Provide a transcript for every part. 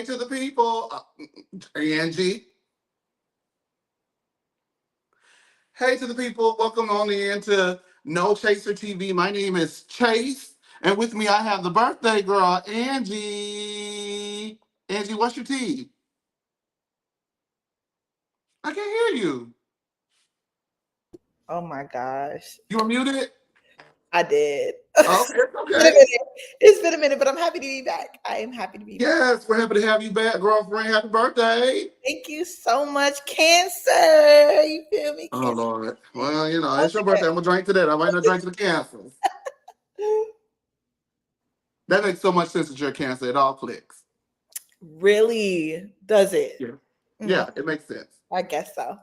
Hey to the people, Angie. Hey to the people, welcome on in to No Chaser TV. My name is Chase, and with me I have the birthday girl, Angie. Angie, what's your tea? I can't hear you. Oh my gosh. You were muted? I did. Oh, it's It's been a okay. minute. It's been a minute, but I'm happy to be back. I am happy to be back. Yes, we're happy to have you back, girlfriend. Happy birthday. Thank you so much, Cancer. You feel me, Oh, Cancer? Lord. Well, it's your birthday. I'm going to drink to that. I might not drink to the cancers. That makes so much sense that you're a cancer. It all clicks. Really? Does it? Yeah. Mm, Yeah, it makes sense. I guess so.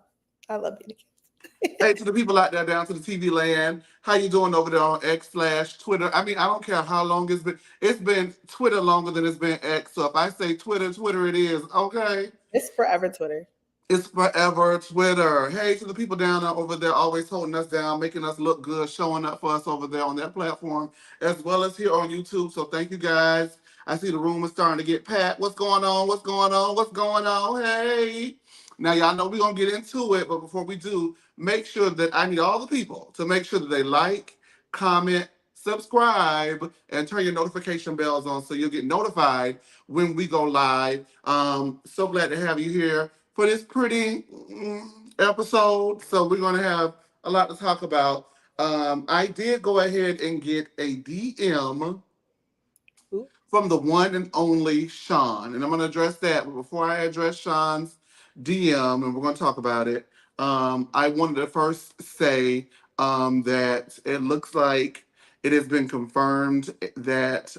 I love you. Hey, to the people out there down to the TV land, how you doing over there on X/Twitter? I mean, I don't care how long it's been. It's been Twitter longer than it's been X. So if I say Twitter, Twitter it is. Okay. It's forever Twitter. It's forever Twitter. Hey, to the people down there over there, always holding us down, making us look good, showing up for us over there on that platform, as well as here on YouTube. So thank you guys. I see the room is starting to get packed. What's going on? What's going on? What's going on? Hey. Now, y'all know we're going to get into it, but before we do, make sure that I need all the people to make sure that they like, comment, subscribe, and turn your notification bells on so you'll get notified when we go live. So glad to have you here for this pretty episode. So we're going to have a lot to talk about. I did go ahead and get a DM Ooh. from the one and only Sean. And I'm going to address that. But before I address Sean's DM, and we're going to talk about it, I wanted to first say that it looks like it has been confirmed that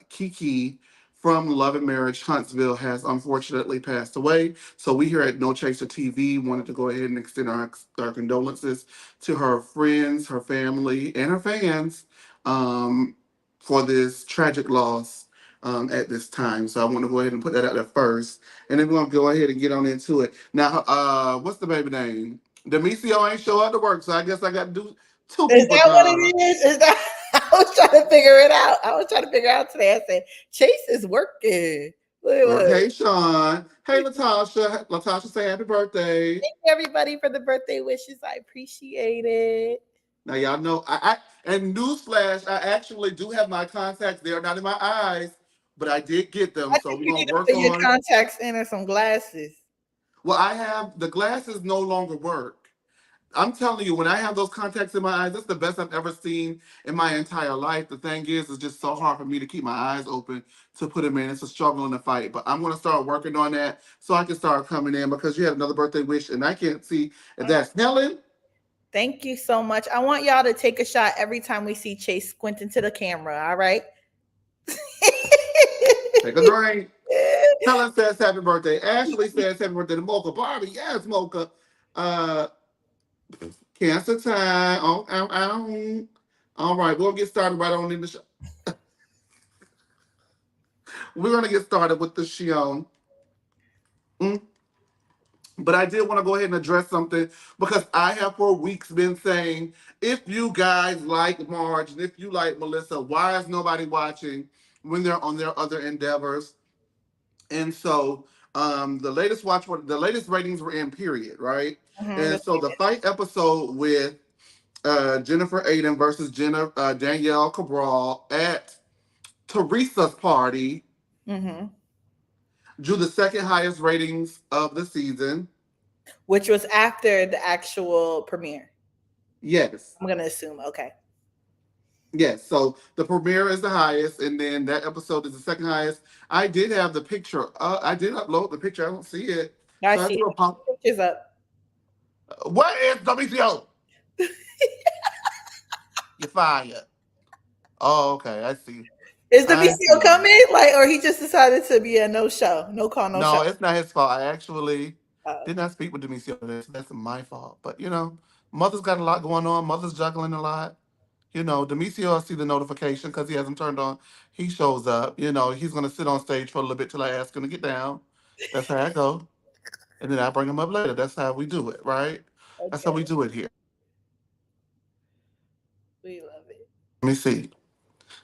Kiki from Love and Marriage Huntsville has unfortunately passed away. So we here at No Chaser TV wanted to go ahead and extend our condolences to her friends, her family, and her fans for this tragic loss at this time. So I want to go ahead and put that out there first. And then we're going to go ahead and get on into it. Now, what's the baby name? Demisio ain't show up to work, so I guess I got to do two Is people that what it job. is? Is that? I was trying to figure it out. I was trying to figure out today. I said, Chase is working. Look. Hey, Sean. Hey, Latasha. Latasha, say happy birthday. Thank you, everybody, for the birthday wishes. I appreciate it. Now, y'all know, and newsflash, I actually do have my contacts. They are not in my eyes, but I did get them. I So think we're you going need to to work put your on. contacts in or some glasses. Well, I have the glasses no longer work. I'm telling you, when I have those contacts in my eyes, that's the best I've ever seen in my entire life. The thing is, it's just so hard for me to keep my eyes open to put them in. It's a struggle in the fight. But I'm going to start working on that so I can start coming in because you had another birthday wish, and I can't see if that's Helen. Thank you so much. I want y'all to take a shot every time we see Chase squint into the camera. All right. Take a drink. Helen says happy birthday. Ashley says happy birthday to Mocha. Barbie, yes, Mocha. Uh, Cancer time. Oh, ow, ow. All right, we'll get started right on in the show. We're going to get started with the show. Mm. But I did want to go ahead and address something because I have for weeks been saying, if you guys like Marge and if you like Melissa, why is nobody watching when they're on their other endeavors? And so the latest ratings were in period, right? Mhm. And so the fight episode with Jennifer Aiden versus Danielle Cabral at Teresa's party Mhm. drew the second highest ratings of the season. Which was after the actual premiere. Yes. I'm gonna assume. Okay. Yes, so the premiere is the highest, and then that episode is the second highest. I did have the picture. I did upload the picture. I don't see it. I So I see threw a pump. pictures up. What is WCO? You're fired. Oh, okay. I see. Is the I BCO see. coming? Like, or he just decided to be a no show, no call, no show. No, it's not his fault. I actually did Okay. not speak with Demisio today, so that's my fault. But mother's got a lot going on. Mother's juggling a lot. Demisio, I see the notification because he hasn't turned on. He shows up. He's gonna sit on stage for a little bit till I ask him to get down. That's how I go, and then I bring him up later. That's how we do it, right? That's how Okay. we do it here. We love it. Let me see.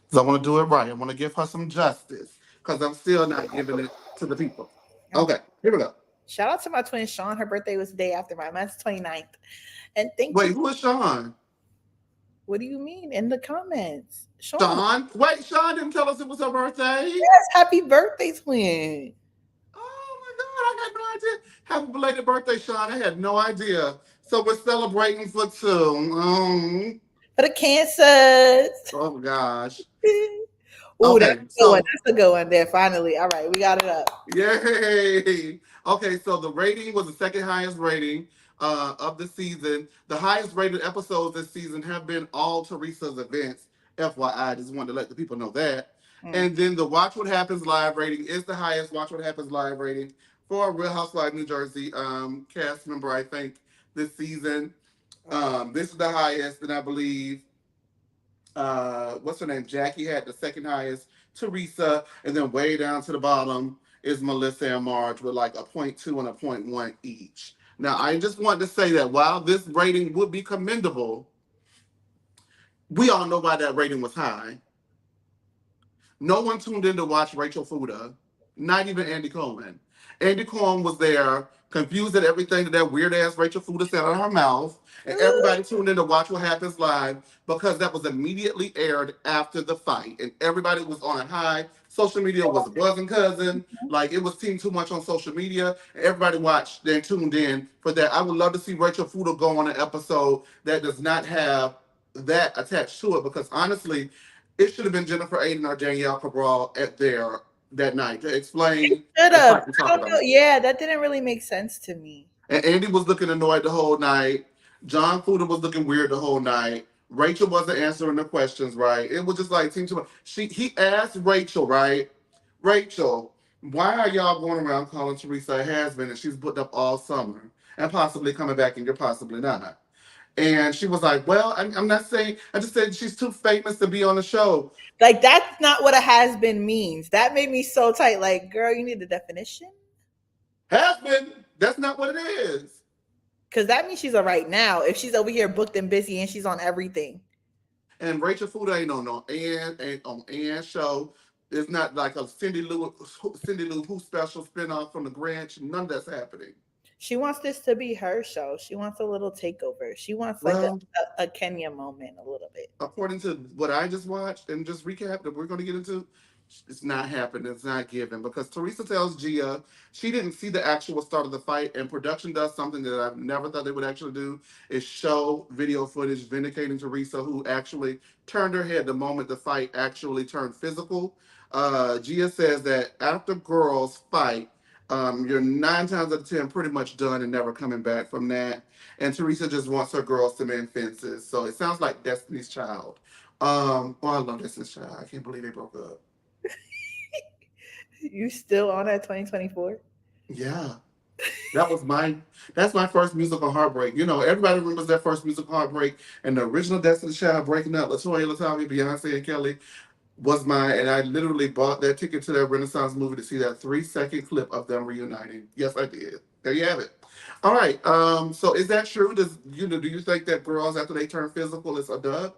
Because I want to do it right. I want to give her some justice because I'm still not giving it. to the people. Okay, here we go. Shout out to my twin Sean. Her birthday was the day after mine. Mine's 29th. And thank Wait, you. who is Sean? What do you mean? In the comments. Sean. Sean? Wait, Sean didn't tell us it was her birthday. Yes, happy birthday, twin. Oh my God, I had no idea. Happy belated birthday, Sean. I had no idea. So we're celebrating for two. For the cancers. Oh gosh. Oh, that's Okay, a good one. so That's a good one there. Finally. All right, we got it up. yay. Okay, so the rating was the second highest rating of the season. The highest rated episodes this season have been all Teresa's events. FYI, just wanted to let the people know that. Mm. And then the Watch What Happens live rating is the highest Watch What Happens live rating for Real Housewives New Jersey cast member, I think, this season. This is the highest, and I believe what's her name? Jackie had the second highest, Teresa, and then way down to the bottom is Melissa and Marge with like a 0.2 and a 0.1 each. Now, I just want to say that while this rating would be commendable, we all know why that rating was high. No one tuned in to watch Rachel Fuda, not even Andy Cohen. Andy Cohen was there, confused at everything that weird ass Rachel Fuda said out of her mouth, and everybody tuned in to watch what happens live because that was immediately aired after the fight, and everybody was on a high. Social media was a buzzing cousin, like it was team too much on social media. And everybody watched and tuned in for that. I would love to see Rachel Fuda go on an episode that does not have that attached to it because honestly, it should have been Jennifer Aiden or Danielle Cabral at there that night to explain Should the have. fight we I talked don't know. about. Yeah, that didn't really make sense to me. And Andy was looking annoyed the whole night. John Fuda was looking weird the whole night. Rachel wasn't answering the questions right. It was just like team too much. He asked Rachel, right? Rachel, why are y'all going around calling Teresa a has-been and she's booked up all summer and possibly coming back and you're possibly not? And she was like, well, I'm not saying, I just said she's too famous to be on the show. Like, that's not what a has been means. That made me so tight. Like, girl, you need the definition? Has been. That's not what it is. Because that means she's a right now. If she's over here booked and busy and she's on everything. And Rachel Fuda ain't on no ain't on Ann show. It's not like a Cindy Lou Who special spinoff from the Grinch. None of that's happening. She wants this to be her show. She wants a little takeover. She wants like Well, a Kenya moment a little bit. according to what I just watched and just recap that we're going to get into, it's not happening. It's not given because Teresa tells Gia she didn't see the actual start of the fight, and production does something that I've never thought they would actually do: is show video footage vindicating Teresa, who actually turned her head the moment the fight actually turned physical. Gia says that after girls fight, you're 9 times out of 10 pretty much done and never coming back from that. And Teresa just wants her girls to mend fences. So it sounds like Destiny's Child. Oh, I love Destiny's Child. I can't believe they broke up. You still on that 2024? Yeah. That's my first musical heartbreak. You know, everybody remembers that first musical heartbreak and the original Destiny's Child breaking up, Latoya, Latavia, Beyonce, and Kelly was mine. And I literally bought that ticket to that Renaissance movie to see that 3-second clip of them reuniting. Yes, I did. There you have it. All right. So is that true? Do you think that girls after they turn physical is a dub?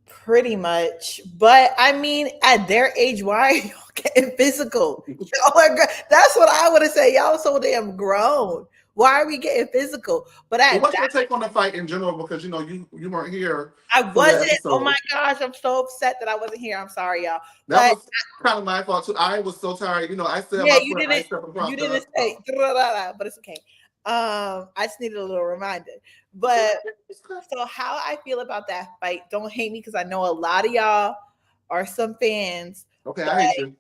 Pretty much. But I mean, at their age, why are y'all getting physical? Y'all are that's what I would have said. Y'all so damn grown. Why are we getting physical? But Well, what's your take on the fight in general? Because you know you weren't here I for that wasn't. Oh my episode. gosh, I'm so upset that I wasn't here. I'm sorry, y'all. That But was kind of my fault too. I was so tired. You know, I still have yeah, my foot. I step across you didn't the. say, but it's okay. I just needed a little reminder. But so how I feel about that fight, don't hate me because I know a lot of y'all are some fans. Okay, But I hate you.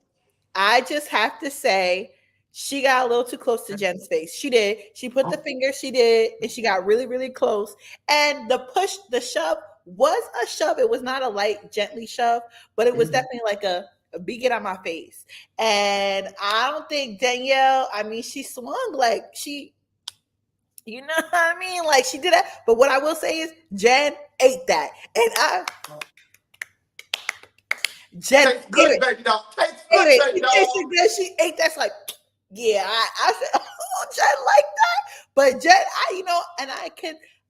I just have to say she got a little too close to Jen's face. She did. She put the finger, she did, and she got really, really close. And the push, the shove was a shove. It was not a light, gently shove, but it was definitely like a be get on my face. And I don't think Danielle, I mean, she swung like she, you know what I mean? Like she did that. But what I will say is Jen ate that. And Jen Tastes good, baby doll. Tastes good, ate baby it. doll. She ate that's like, yeah, I said, oh, Jen like that. But Jen, and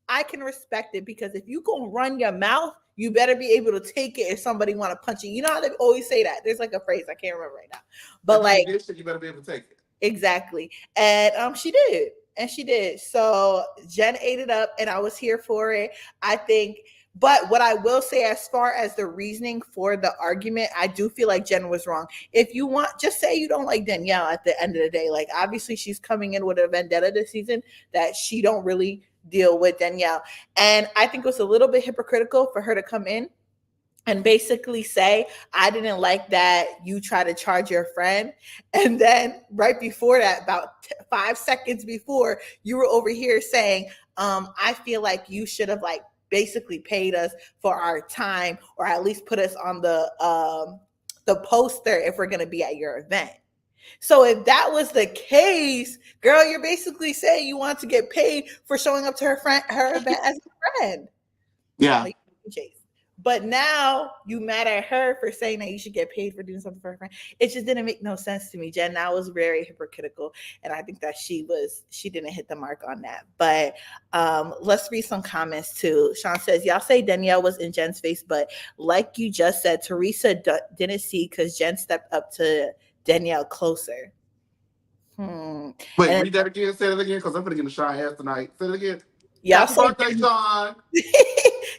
I can respect it because if you gonna run your mouth, you better be able to take it if somebody want to punch you. You know how they always say that. There's like a phrase I can't remember right now, but If you like can get shit, you better be able to take it. exactly. And she did. And she did. So Jen ate it up and I was here for it. I think but what I will say as far as the reasoning for the argument, I do feel like Jen was wrong. If you want, just say you don't like Danielle at the end of the day. Like obviously she's coming in with a vendetta this season that she don't really deal with Danielle. And I think it was a little bit hypocritical for her to come in and basically say, I didn't like that you try to charge your friend. And then right before that, about 5 seconds before, you were over here saying, I feel like you should have like basically paid us for our time or at least put us on the poster if we're going to be at your event. So if that was the case, girl, you're basically saying you want to get paid for showing up to her event as a friend. Yeah. Like Chase. But now you mad at her for saying that you should get paid for doing something for her friend. It just didn't make no sense to me. Jen, that was very hypocritical. And I think that she didn't hit the mark on that. But let's read some comments too. Sean says, y'all say Danielle was in Jen's face, but like you just said, Teresa didn't see because Jen stepped up to Danielle closer. Wait, And read that again. Say it again, because I'm gonna get a shy ass tonight. Say it again. y'all Happy say birthday, Sean.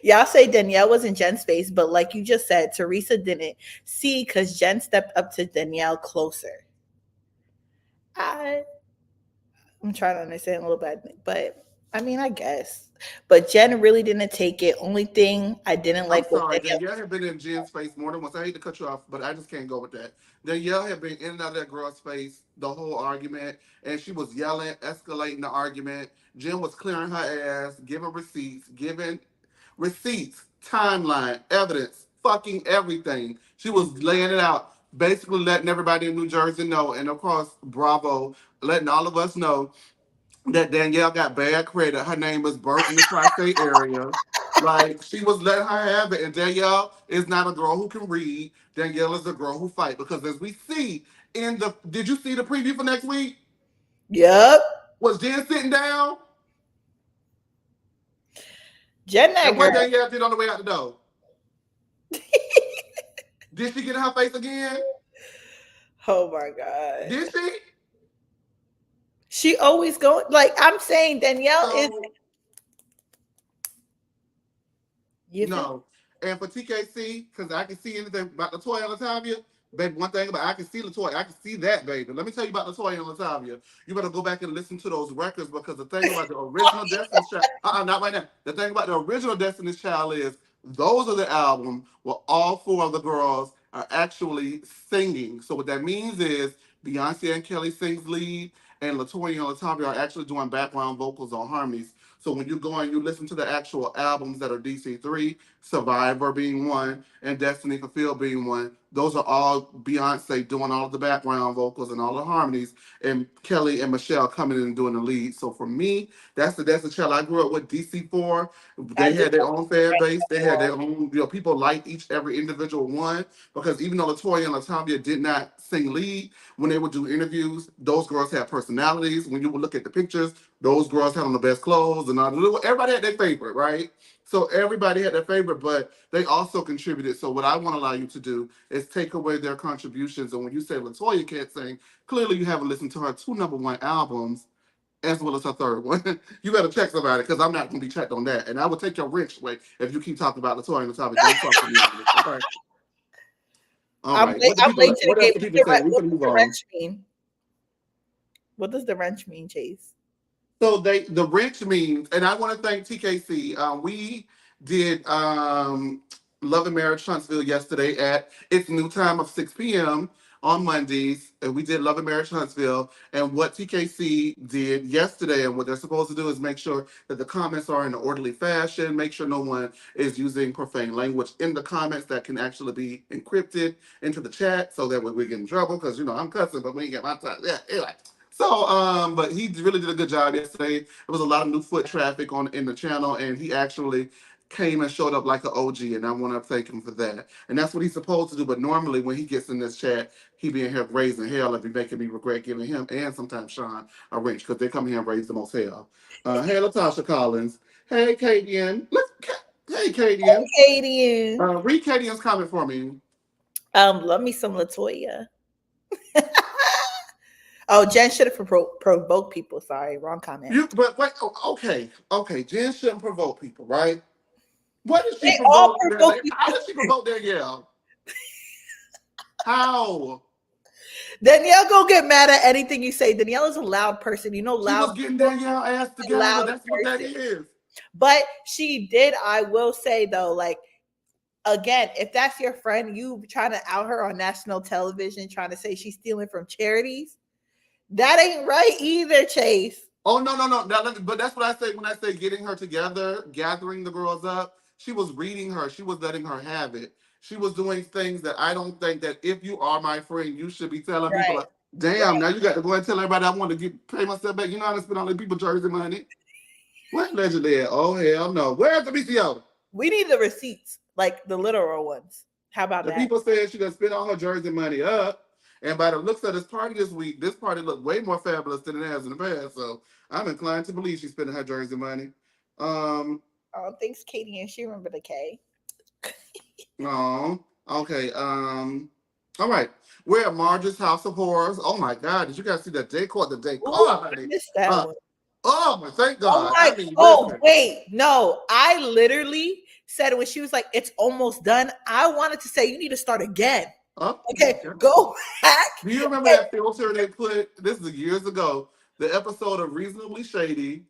y'all say Danielle was in Jen's face, but like you just said, Teresa didn't see because Jen stepped up to Danielle closer. I'm trying to understand a little bit, but I mean, I guess. But Jen really didn't take it. Only thing I didn't I'm like was sorry, Danielle. Danielle had been in Jen's face more than once. I hate to cut you off, but I just can't go with that. Danielle had been in and out of that girl's face the whole argument, and she was yelling, escalating the argument. Jen was clearing her ass, giving receipts, timeline, evidence, fucking everything. She was laying it out, basically letting everybody in New Jersey know, and of course, Bravo, letting all of us know that Danielle got bad credit. Her name was Bert in the tri-state area. Like she was letting her have it, and Danielle is not a girl who can read. Danielle is a girl who fight because, as we see in the, did you see the preview for next week? Yep. Was Jen sitting down? Jen that And what girl. Danielle did on the way out the door? Did she get in her face again? Oh my God. Did she? She always going like I'm saying Danielle is So you feel no. And for TKC, because I can see anything about Latoya and Latavia, baby, one thing about I can see Latoya, I can see that, baby. Let me tell you about Latoya and Latavia. You better go back and listen to those records because the thing about the original Destiny's Child, not right now. The thing about the original Destiny's Child is those are the album where all four of the girls are actually singing. So what that means is Beyonce and Kelly sings lead, and Latoya and Latavia are actually doing background vocals on harmonies. So when you go and you listen to the actual albums that are DC3, Survivor being one, and Destiny Fulfilled being one, those are all Beyonce doing all of the background vocals and all the harmonies, and Kelly and Michelle coming in and doing the lead. So for me, that's the child I grew up with. DC4, I they do had their own fan base. They had their own, people liked every individual one because even though Latoya and Latavia did not sing lead, when they would do interviews, those girls had personalities. When you would look at the pictures, those girls had on the best clothes and all. Everybody had their favorite, right? So everybody had their favorite, but they also contributed. So what I want to allow you to do is take away their contributions. And when you say Latoya can't sing, clearly you haven't listened to her two number one albums as well as her third one. You better check somebody because I'm not going to be checked on that. And I will take your wrench away if you keep talking about Latoya and Latavia. Don't talk to me on this. Okay. All right. I'm late to the What else game. do people say? We What can does move the on. wrench mean? What does the wrench mean, Chase? So the wrench means, and I want to thank TKC. We did Love and Marriage Huntsville yesterday at its new time of 6 p.m. on Mondays, and we did Love and Marriage Huntsville. And what TKC did yesterday, and what they're supposed to do is make sure that the comments are in an orderly fashion, make sure no one is using profane language in the comments that can actually be encrypted into the chat, so that way we get in trouble. Because I'm cussing, but we ain't get my time. Yeah, anyway. So, but he really did a good job yesterday. There was a lot of new foot traffic in the channel, and he actually came and showed up like an OG, and I want to thank him for that. And that's what he's supposed to do. But normally, when he gets in this chat, he being here raising hell and be making me regret giving him and sometimes Sean a wrench because they come here and raise the most hell. Hey, Latasha Collins. Hey, Kadian. Hey, Kadian. Katie. Read Kadian's comment for me. Love me some Latoya. Oh, Jen should have provoked people. Sorry, wrong comment. But wait, okay. Jen shouldn't provoke people, right? What did she They all provoke? provoke you. How did she provoke Danielle? How? Danielle go get mad at anything you say. Danielle is a loud person. You know, She loud was getting people, Danielle ass a together. loud That's what that person. is. But she did. I will say though, like again, if that's your friend, you trying to out her on national television, trying to say she's stealing from charities. That ain't right either, Chase. Oh no. But that's what I say when I say getting her together, gathering the girls up. She was reading her. She was letting her have it. She was doing things that I don't think that if you are my friend, you should be telling people Right. like, damn, now you got to go and tell everybody I want to pay myself back. You know how to spend all the people jersey money. What legendary? Oh hell no. Where's the BCO? We need the receipts, like the literal ones. How about The that? people said she gonna spend all her jersey money up. And by the looks of this party this week, this party looked way more fabulous than it has in the past. So I'm inclined to believe she's spending her jersey money. Oh, thanks, Katie, and she remember the K. No. Okay. All right. We're at Marge's House of Horrors. Oh my God! Did you guys see that decor? The Ooh, decor, I honey. missed that Uh, one. oh my, thank Oh God. my! I mean, Oh listen. wait, no. I literally said when she was like, "It's almost done." I wanted to say, "You need to start again." Oh, Okay, okay. go back. Do you remember that filter they put? This is years ago. The episode of Reasonably Shady.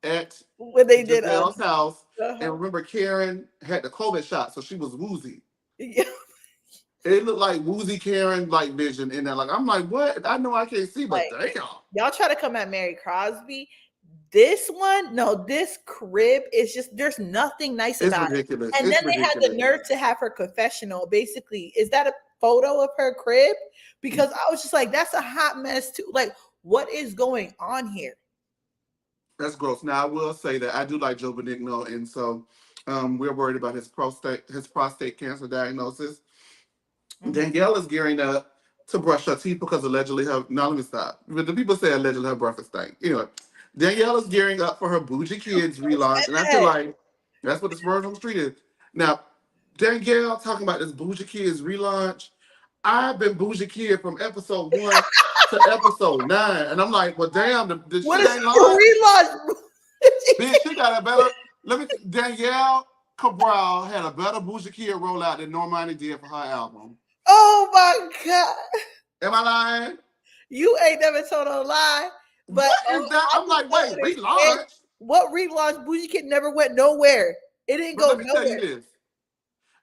At When they did Giselle's house, and uh-huh. remember Karen had the COVID shot, so she was woozy. Yeah. It looked like woozy Karen like vision in there. Like I'm like, what? I know I can't see, but Like damn. y'all try to come at Mary Crosby. This one, no, this crib is just there's nothing nice It's about it. ridiculous. And then It's they had the ridiculous. nerve to have her confessional. Basically, is that a photo of her crib? Because I was just like, that's a hot mess too. Like, what is going on here? That's gross. Now I will say that I do like Joe Benigno, and so we're worried about his prostate cancer diagnosis. Mhm. Danielle is gearing up to brush her teeth because allegedly her. Now let me stop. But the people say allegedly her breath is stank. Anyway, Danielle is gearing up for her Bougie Kids relaunch, and I feel like that's what the Spurs on the Street is. Now, Danielle talking about this Bougie Kids relaunch. I've been Bougie Kid from episode 1 to episode 9, and I'm like, well, damn, the What shit is ain't the launched. relaunch? Bitch, she got a better. Danielle Cabral had a better Bougie Kid rollout than Normani did for her album. Oh my god. Am I lying? You ain't never told a lie. But What is that? I I'm just like, don't wait, understand relaunch? what relaunch Bougie Kid never went nowhere. It didn't But go let me tell you nowhere. this.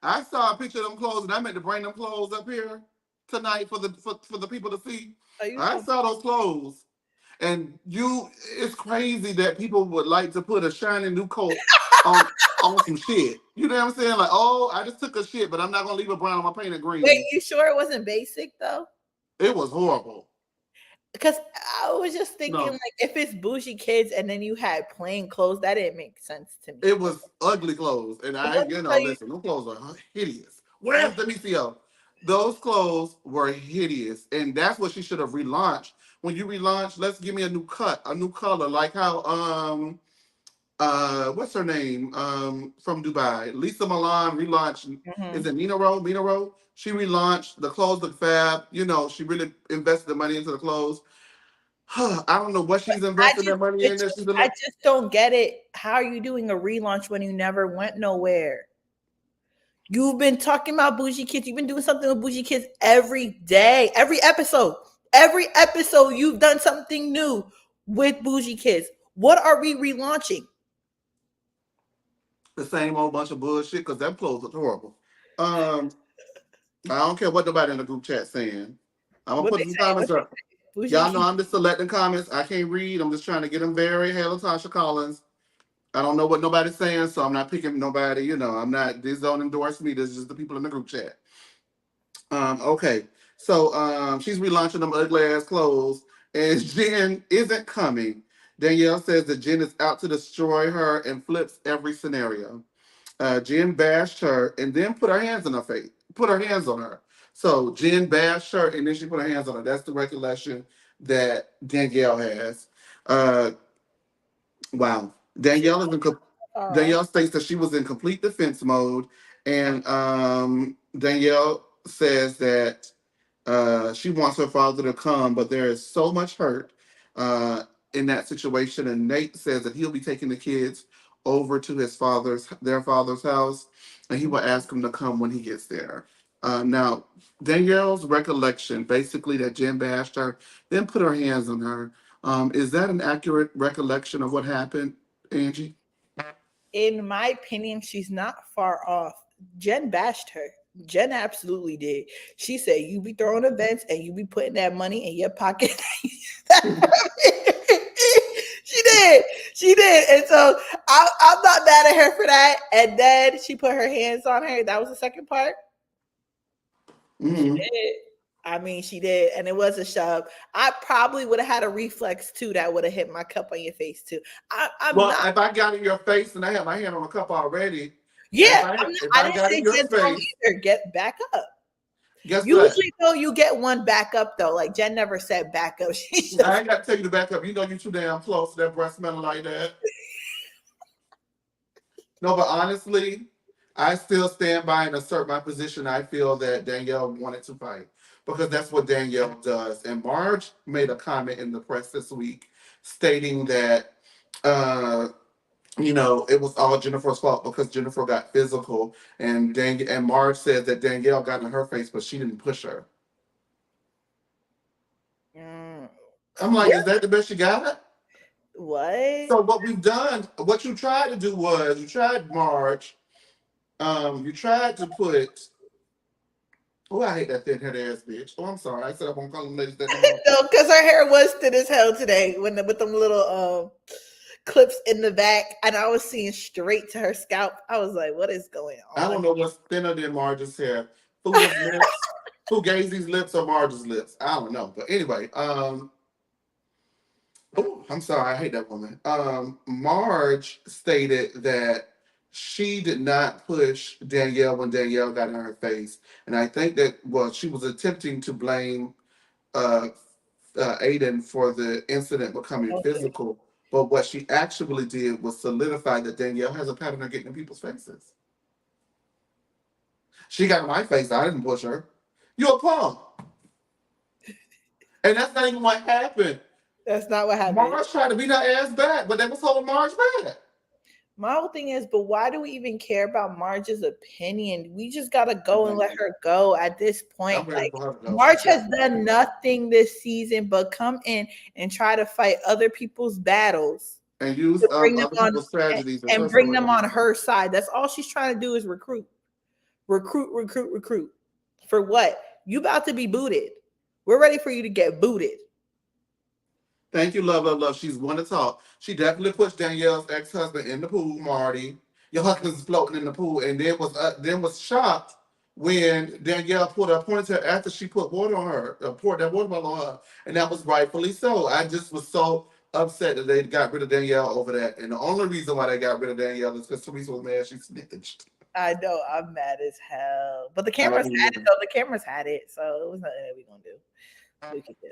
I saw a picture of them clothes, and I meant to bring them clothes up here tonight for the people to see. Are you I so saw those clothes, and it's crazy that people would like to put a shiny new coat on some shit. You know what I'm saying? Like, oh, I just took a shit, but I'm not gonna leave it brown on my painted wait, green. you sure it wasn't basic though? It was horrible. Because I was just thinking, No, like, if it's bougie kids and then you had plain clothes, that didn't make sense to me. it was ugly clothes, and But let me tell you, listen, those clothes are hideous. Where's the BCO? Those clothes were hideous, and that's what she should have relaunched. When you relaunch, let's give me a new cut, a new color, like how what's her name from Dubai, Lisa Milan relaunched. Is mhm. it Nina Rowe? Mina Rowe? She relaunched. The clothes look fab. You know, she really invested the money into the clothes. I don't know what she's I investing just, that money it in. That just, she's I gonna. just don't get it. How are you doing a relaunch when you never went nowhere? You've been talking about bougie kids. You've been doing something with bougie kids every day, every episode. Every episode, you've done something new with bougie kids. What are we relaunching? The same old bunch of bullshit because them clothes look horrible. Um, I don't care what nobody in the group chat saying. I'm gonna What put they some say? What comments they up. say? Bougie Y'all know kids. I'm just selecting comments. I can't read. I'm just trying to get them very. Hey, Latasha Collins. I don't know what nobody's saying, so I'm not picking nobody. You know, I'm not. These don't endorse me. This is just the people in the group chat. Okay. So she's relaunching them ugly ass clothes, and Jen isn't coming. Danielle says that Jen is out to destroy her and flips every scenario. Jen bashed her and then put her hands on her face, put her hands on her. So Jen bashed her, and then she put her hands on her. That's the recollection that Danielle has. Uh, wow. She's far off. Danielle states that she was in complete defense mode, and Danielle says that she wants her father to come, but there is so much hurt uh, in that situation. And Nate says that he'll be taking the kids over to their father's house, and he will ask him to come when he gets there. Now, Danielle's recollection, basically that Jen bashed her, then put her hands on her. Is that an accurate recollection of what happened, Angie? In my opinion, she's not far off. Jen bashed her. Jen absolutely did. She said, "You be throwing events and you be putting that money in your pocket." She did. She did. And so I'm not mad at her for that. And then she put her hands on her. That was the second part. She Mm-hmm. did. I mean, she did, and it was a shove. I probably would have had a reflex too that would have hit my cup on your face too. I'm Well, not. if I got in your face and I had my hand on the cup already, Yeah, if I I didn't got say in your Jen don't face, either. Get back up. guess what? Usually, though, you get one back up though. Like Jen never said back up. She I just ain't got to take you to back up. You know you too damn close to that breast smelling like that. No, but honestly, I still stand by and assert my position. I feel that Danielle wanted to fight because that's what Danielle does. And Marge made a comment in the press this week stating that uh, it was all Jennifer's fault because Jennifer got physical, and and Marge said that Danielle got in her face, but she didn't push her. mm, I'm like, is that the best you got? what? So what we've done, what you tried to do was you tried Marge, you tried to put. Oh, I hate that thin head ass bitch. Oh, I'm sorry. I said I won't call them ladies that no more. No, because her hair was thin as hell today with them little clips in the back, and I was seeing straight to her scalp. I was like, "What is going I on?" don't know what's thinner than Marge's hair. Fuda's lips, Fugazi's lips, or Marge's lips. I don't know. But anyway, oh, I'm sorry. I hate that woman. Marge stated that she did not push Danielle when Danielle got in her face, and I think that she was attempting to blame uh, Aiden for the incident becoming Okay. physical. But what she actually did was solidify that Danielle has a pattern of getting in people's faces. She got in my face. I didn't push her. You a punk. And that's not even what happened. That's not what happened. Marge tried to beat her ass back, but they was holding Marge back. My whole thing is, but why do we even care about Marge's opinion? We just gotta go and let her go at this I'm point. ready Like for her to go. She's Marge has got to done go. nothing this season but come in and try to fight other people's battles And use to bring them other on people's tragedies as her and bring them story. on her side. That's all she's trying to do is recruit, recruit, recruit, recruit. For what? You about to be booted. We're ready for you to get booted. Thank you, love, love, love. She's going to talk. She definitely pushed Danielle's ex-husband in the pool, Marty. Your husband's floating in the pool, and then was shocked when Danielle put her ponytail after she put water on her, poured that water bottle on her, and that was rightfully so. I just was so upset that they got rid of Danielle over that, and the only reason why they got rid of Danielle is because Teresa was mad she snitched. I know I'm mad as hell, but the I cameras had it mean, though. The cameras had it, so it was nothing that we gonna do. We could do.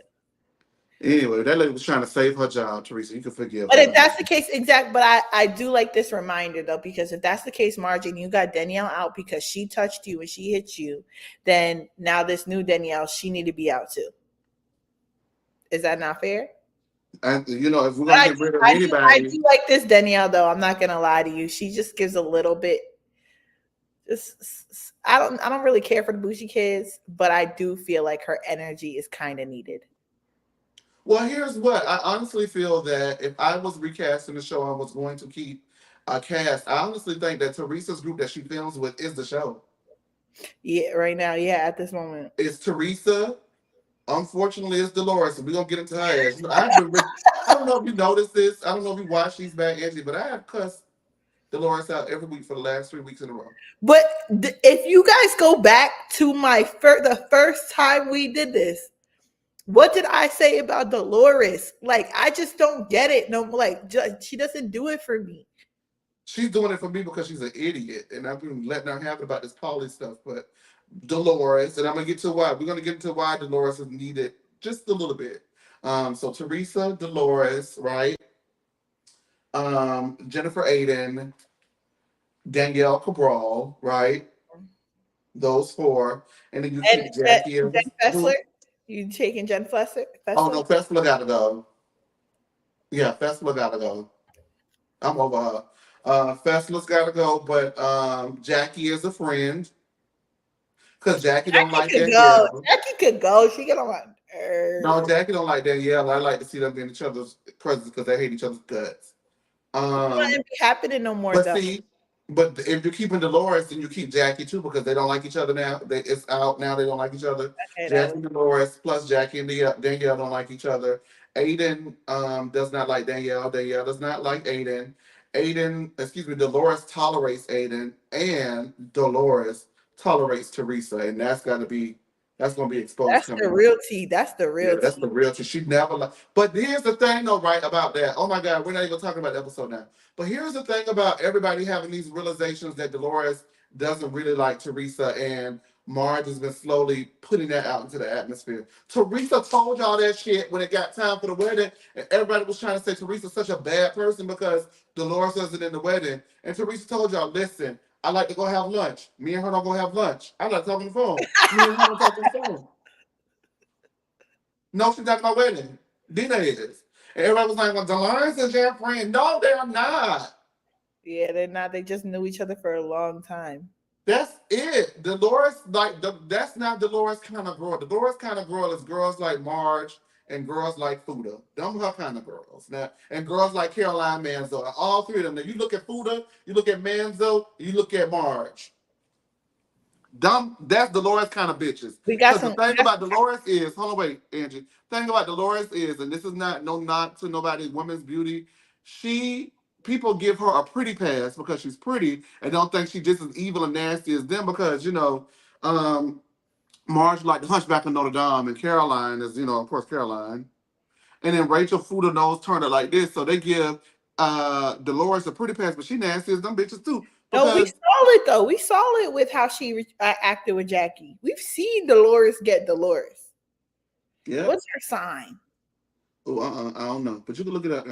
anyway, that lady was trying to save her job, Teresa. You can forgive But if her. that's the case, exact. But I do like this reminder though, because if that's the case, Margie, and you got Danielle out because she touched you and she hit you, then now this new Danielle, she need to be out too. Is that not fair? And if we're But gonna get rid of I anybody, do like this Danielle though. I'm not gonna lie to you. She just gives a little bit. Just I don't really care for the Bougie kids, but I do feel like her energy is kind of needed. well, here's what I honestly feel that if I was recasting the show and was going to keep a cast, I honestly think that Teresa's group that she films with is the show. Yeah, right now, yeah, at this moment. It's Teresa. Unfortunately, it's Dolores. And we're gonna get into her ass. I've been. I don't know if you noticed this. I don't know if you watched She's Back, Angie, but I have cussed Dolores out every week for the last 3 weeks in a row. But if you guys go back to the first time we did this, what did I say about Dolores? Like, I just don't get it. No, like, she doesn't do it for me. She's doing it for me because she's an idiot, and I've been letting her have it about this poly stuff. But Dolores, and I'm gonna get to why. We're gonna get into why Dolores is needed just a little bit. So Teresa, Dolores, right? Jennifer Aiden, Danielle Cabral, right? Those four, and then you And keep Jackie Jen as Fessler, who? you taking Jen Fessler? Oh Fessler? no, Fessler gotta go. Yeah, Fessler gotta go. I'm over her. Fessler's gotta go, but Jackie is a friend because Jackie don't Jackie like could go. Danielle. Jackie could go. She get on my No, nerves. Jackie don't like Danielle. I like to see them in each other's presence because they hate each other's guts. Um, Nothing be happening no more but though. see, but if you're keeping Dolores, then you keep Jackie too because they don't like each other now. It's out now. They don't like each other. Okay, that Jackie was and Dolores plus Jackie and Danielle don't like each other. Aiden does not like Danielle. Danielle does not like Aiden. Dolores tolerates Aiden, and Dolores tolerates Teresa, and that's gonna be exposed that's the coming up. real tea. That's the Yeah, real that's the tea. real truth. She never like. But here's the thing, though, right about that. Oh my God, we're not even talking about the episode now. But here's the thing about everybody having these realizations that Dolores doesn't really like Teresa, and Marge has been slowly putting that out into the atmosphere. Teresa told y'all that shit when it got time for the wedding, and everybody was trying to say Teresa's such a bad person because Dolores wasn't in the wedding. And Teresa told y'all, listen, I like to go have lunch. Me and her don't go have lunch. I like talking on the phone. Me and her don't talk on the phone. No, she's at my wedding. Dina is. And everybody was like, well, Dolores is your friend. No, they're not. Yeah, they're not. They just knew each other for a long time. That's it. Dolores, that's not Dolores kind of girl. Dolores kind of girl is girls like Marge and girls like Fuda. Them her kind of girls. Now, and girls like Caroline Manzo. All three of them. Now, you look at Fuda, you look at Manzo, you look at Marge. Dumb, that's Dolores kind of bitches. We got Because the some. We thing got about Dolores is, hold on, wait, Angie. Thing about Dolores is, and this is not no knock to nobody's women's beauty. She People give her a pretty pass because she's pretty and don't think she's just as evil and nasty as them because um, Marge like the Hunchback of Notre Dame and Caroline is of course Caroline, and then Rachel Fuda nose turned it like this, so they give Dolores a pretty pass, but she nasty as them bitches too no. We because saw it though. We saw it with how she acted with Jackie. We've seen Dolores get Dolores. yeah. What's her sign? Oh, I don't know, but you can look it up.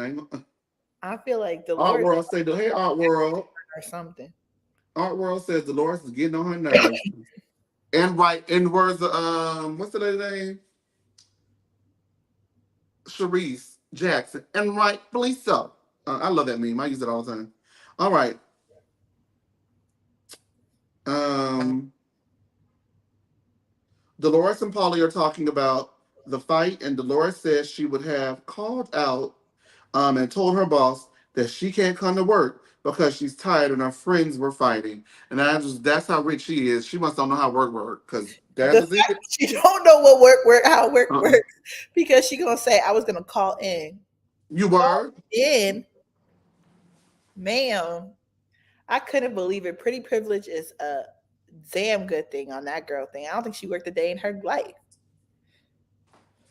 I feel like Art Dolores World say, hey, Art World. or something. Art World says Dolores is getting on her nerves. And right, in words of, what's the lady name? Sharice Jackson. And rightfully so. I love that meme. I use it all the time. All right. Um, Dolores and Polly are talking about the fight, and Dolores says she would have called out and told her boss that she can't come to work because she's tired and her friends were fighting. And that's how rich she is. She must don't know how work works because The that fact is it. she don't know what how work Uh-uh. works because she gonna say I was gonna call in. You Call were? in, ma'am. I couldn't believe it. Pretty privilege is a damn good thing on that girl thing. I don't think she worked a day in her life.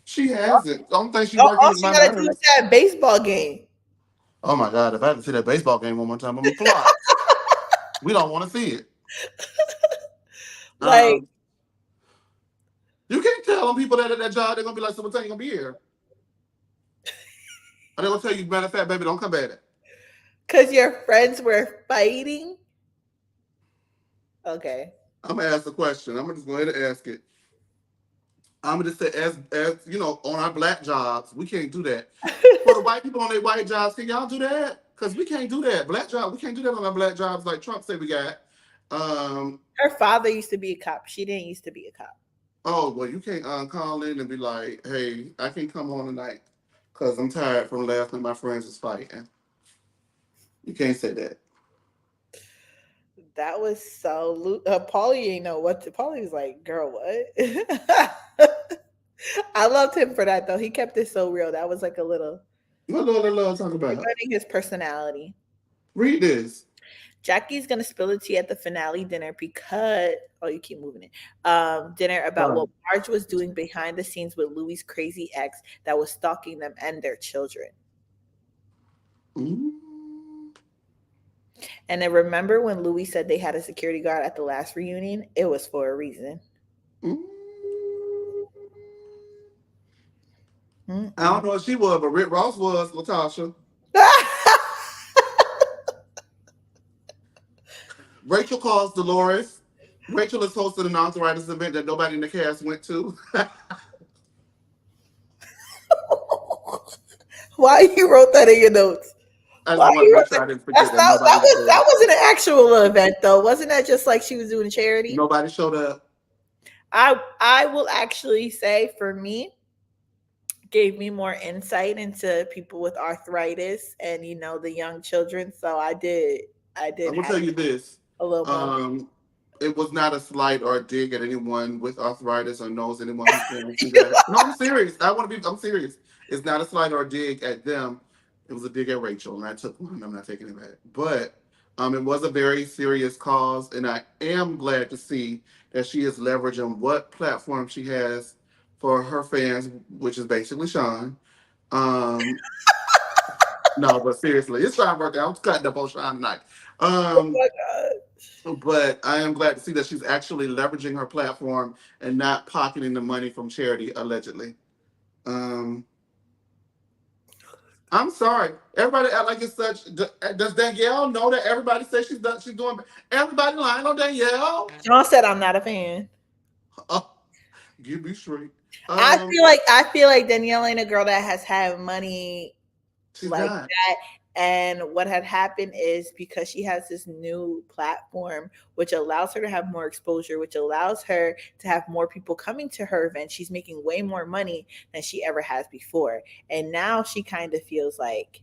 She hasn't. The only thing she All working is she my gotta do is nerves. that baseball game. Oh my God, if I had to see that baseball game one more time, I'm gonna fly. We don't want to see it. Like, Um, you can't tell them people that at that job, they're gonna be like, so what time you gonna be here? And they're gonna tell you, matter of fact, baby, don't come back. because your friends were fighting. Okay. I'm gonna ask the question. I'm gonna just go ahead and ask it. I'm gonna just say, as on our black jobs, we can't do that. For the white people on their white jobs, can y'all do that? Because we can't do that. Black job, we can't do that on our black jobs like Trump said we got. Um, Her father used to be a cop. She didn't used to be a cop. oh well, you can't call in and be like, hey, I can't come on tonight because I'm tired from last night. My friends was fighting. You can't say that. That was so. Paulie ain't know what to. Paulie was like, "Girl, what?" I loved him for that though. He kept it so real. That was like a little What Lord talk about? learning his personality. Read this. Jackie's gonna spill the tea at the finale dinner because you keep moving it. Dinner about Right. what Marge was doing behind the scenes with Louis' crazy ex that was stalking them and their children. Mm. And then remember when Louis said they had a security guard at the last reunion? It was for a reason. Mm. I Mm-mm. don't know if she was, but Rick Ross was, Latasha. Rachel calls Dolores. Rachel is hosting an arthritis event that nobody in the cast went to. Why you wrote that in your notes? I just Why wanted to you make wrote sure that? I didn't forget That's that not nobody was that there. wasn't an actual event though. Wasn't that just like she was doing a charity? Nobody showed up. I will actually say for me, gave me more insight into people with arthritis and the young children. So I did I'm gonna have tell you this. a little moment. Um, it was not a slight or a dig at anyone with arthritis or knows anyone who's going through that. No, I'm serious. I'm serious. It's not a slight or a dig at them. It was a dig at Rachel, and I took one. I'm not taking it back. But it was a very serious cause, and I am glad to see that she is leveraging what platform she has for her fans, which is basically Sean. Um, no, but seriously, it's trying to work out. I'm cutting up on Sean tonight. Oh Um, my god. but I am glad to see that she's actually leveraging her platform and not pocketing the money from charity, allegedly. Um, I'm sorry. Everybody act like it's such. Does Danielle know that everybody says she's doing? Everybody lying on Danielle. John said I'm not a fan. Oh, give me straight. I Um, feel like I feel like Danielle ain't a girl that has had money she's like not. that. And what had happened is because she has this new platform, which allows her to have more exposure, which allows her to have more people coming to her event. She's making way more money than she ever has before. And now she kind of feels like,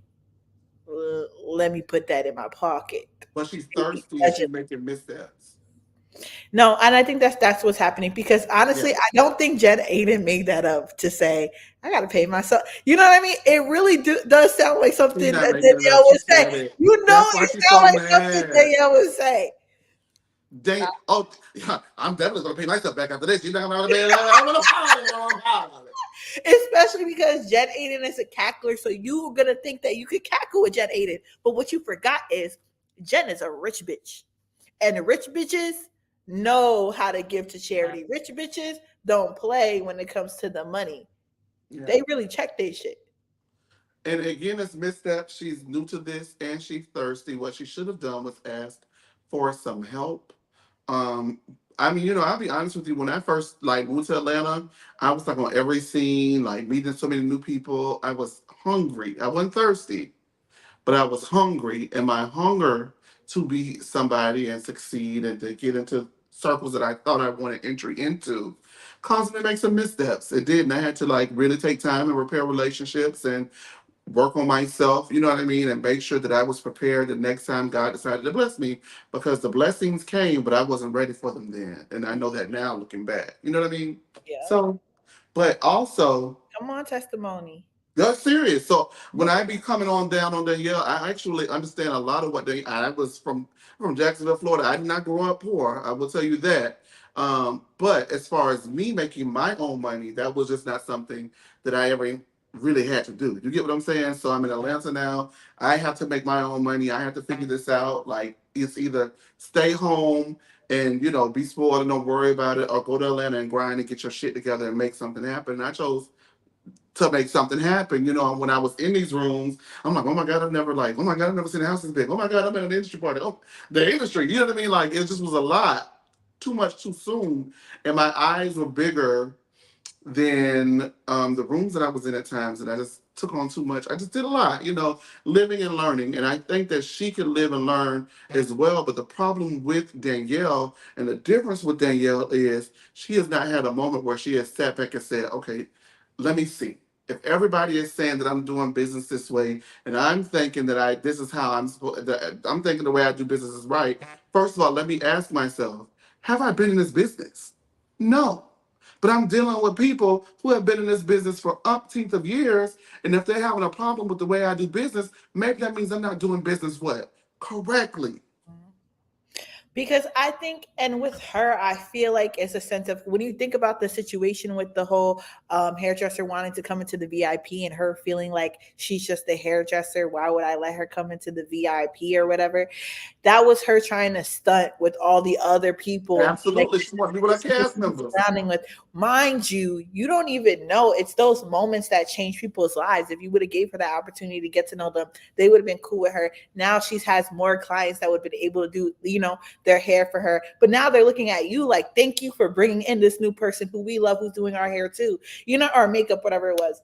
let me put that in my pocket. But she's thirsty and she's making missteps. No, and I think that's what's happening because honestly, I Yes. don't think Jen Aiden made that up to say I got to pay myself. You know what I mean? It really does sound like She's something not that making it up. Danielle She would say. said it. You know, That's why it she's sounds so like something mad. Danielle would say. Oh, yeah, I'm definitely gonna pay myself back after this. You think I'm gonna pay? I'm gonna follow. Especially because Jen Aiden is a cackler, so you're gonna think that you could cackle with Jen Aiden. But what you forgot is Jen is a rich bitch, and rich bitches know how to give to charity. Rich bitches don't play when it comes to the money. Yeah. They really check their shit. And again, it's misstep. She's new to this and she's thirsty. What she should have done was asked for some help. Um, I mean, I'll be honest with you. When I first moved to Atlanta, I was on every scene, meeting so many new people. I was hungry. I wasn't thirsty, but I was hungry, and my hunger to be somebody and succeed and to get into circles that I thought I wanted entry into caused me to make some missteps. It did, and I had to really take time and repair relationships and work on myself, you know what I mean, and make sure that I was prepared the next time God decided to bless me because the blessings came, but I wasn't ready for them then. And I know that now looking back. You know what I mean? Yeah. So, but also, Come on, testimony. that's serious. So when I be coming on down on Danielle, I actually understand a lot of what I was from Jacksonville, Florida. I did not grow up poor. I will tell you that. But as far as me making my own money, that was just not something that I ever really had to do. You get what I'm saying? So I'm in Atlanta now. I have to make my own money. I have to figure this out. Like it's either stay home and be spoiled and don't worry about it, or go to Atlanta and grind and get your shit together and make something happen. And I chose to make something happen. When I was in these rooms, I'm like, oh my God, oh my God, I've never seen a house this big. Oh my God, I'm at an industry party. Oh, the industry, you know what I mean? Like, it just was a lot, too much too soon. And my eyes were bigger than the rooms that I was in at times. And I just took on too much. I just did a lot, living and learning. And I think that she could live and learn as well. But the problem with Danielle and the difference with Danielle is she has not had a moment where she has sat back and said, okay, let me see. If everybody is saying that I'm doing business this way, and I'm thinking that this is how I'm thinking the way I do business is right. First of all, let me ask myself, have I been in this business? No. But I'm dealing with people who have been in this business for umpteenth of years, and if they're having a problem with the way I do business, maybe that means I'm not doing business what? Correctly. Because I think, and with her, I feel like it's a sense of when you think about the situation with the whole hairdresser wanting to come into the VIP and her feeling like she's just a hairdresser. Why would I let her come into the VIP or whatever? That was her trying to stunt with all the other people and be like, Absolutely. She want to be with our cast members. surrounding with. Mind you, you don't even know it's those moments that change people's lives. If you would have gave her that opportunity to get to know them, they would have been cool with her. Now she has more clients that would have been able to do, their hair for her. But now they're looking at you like, thank you for bringing in this new person who we love, who's doing our hair too, or makeup, whatever it was.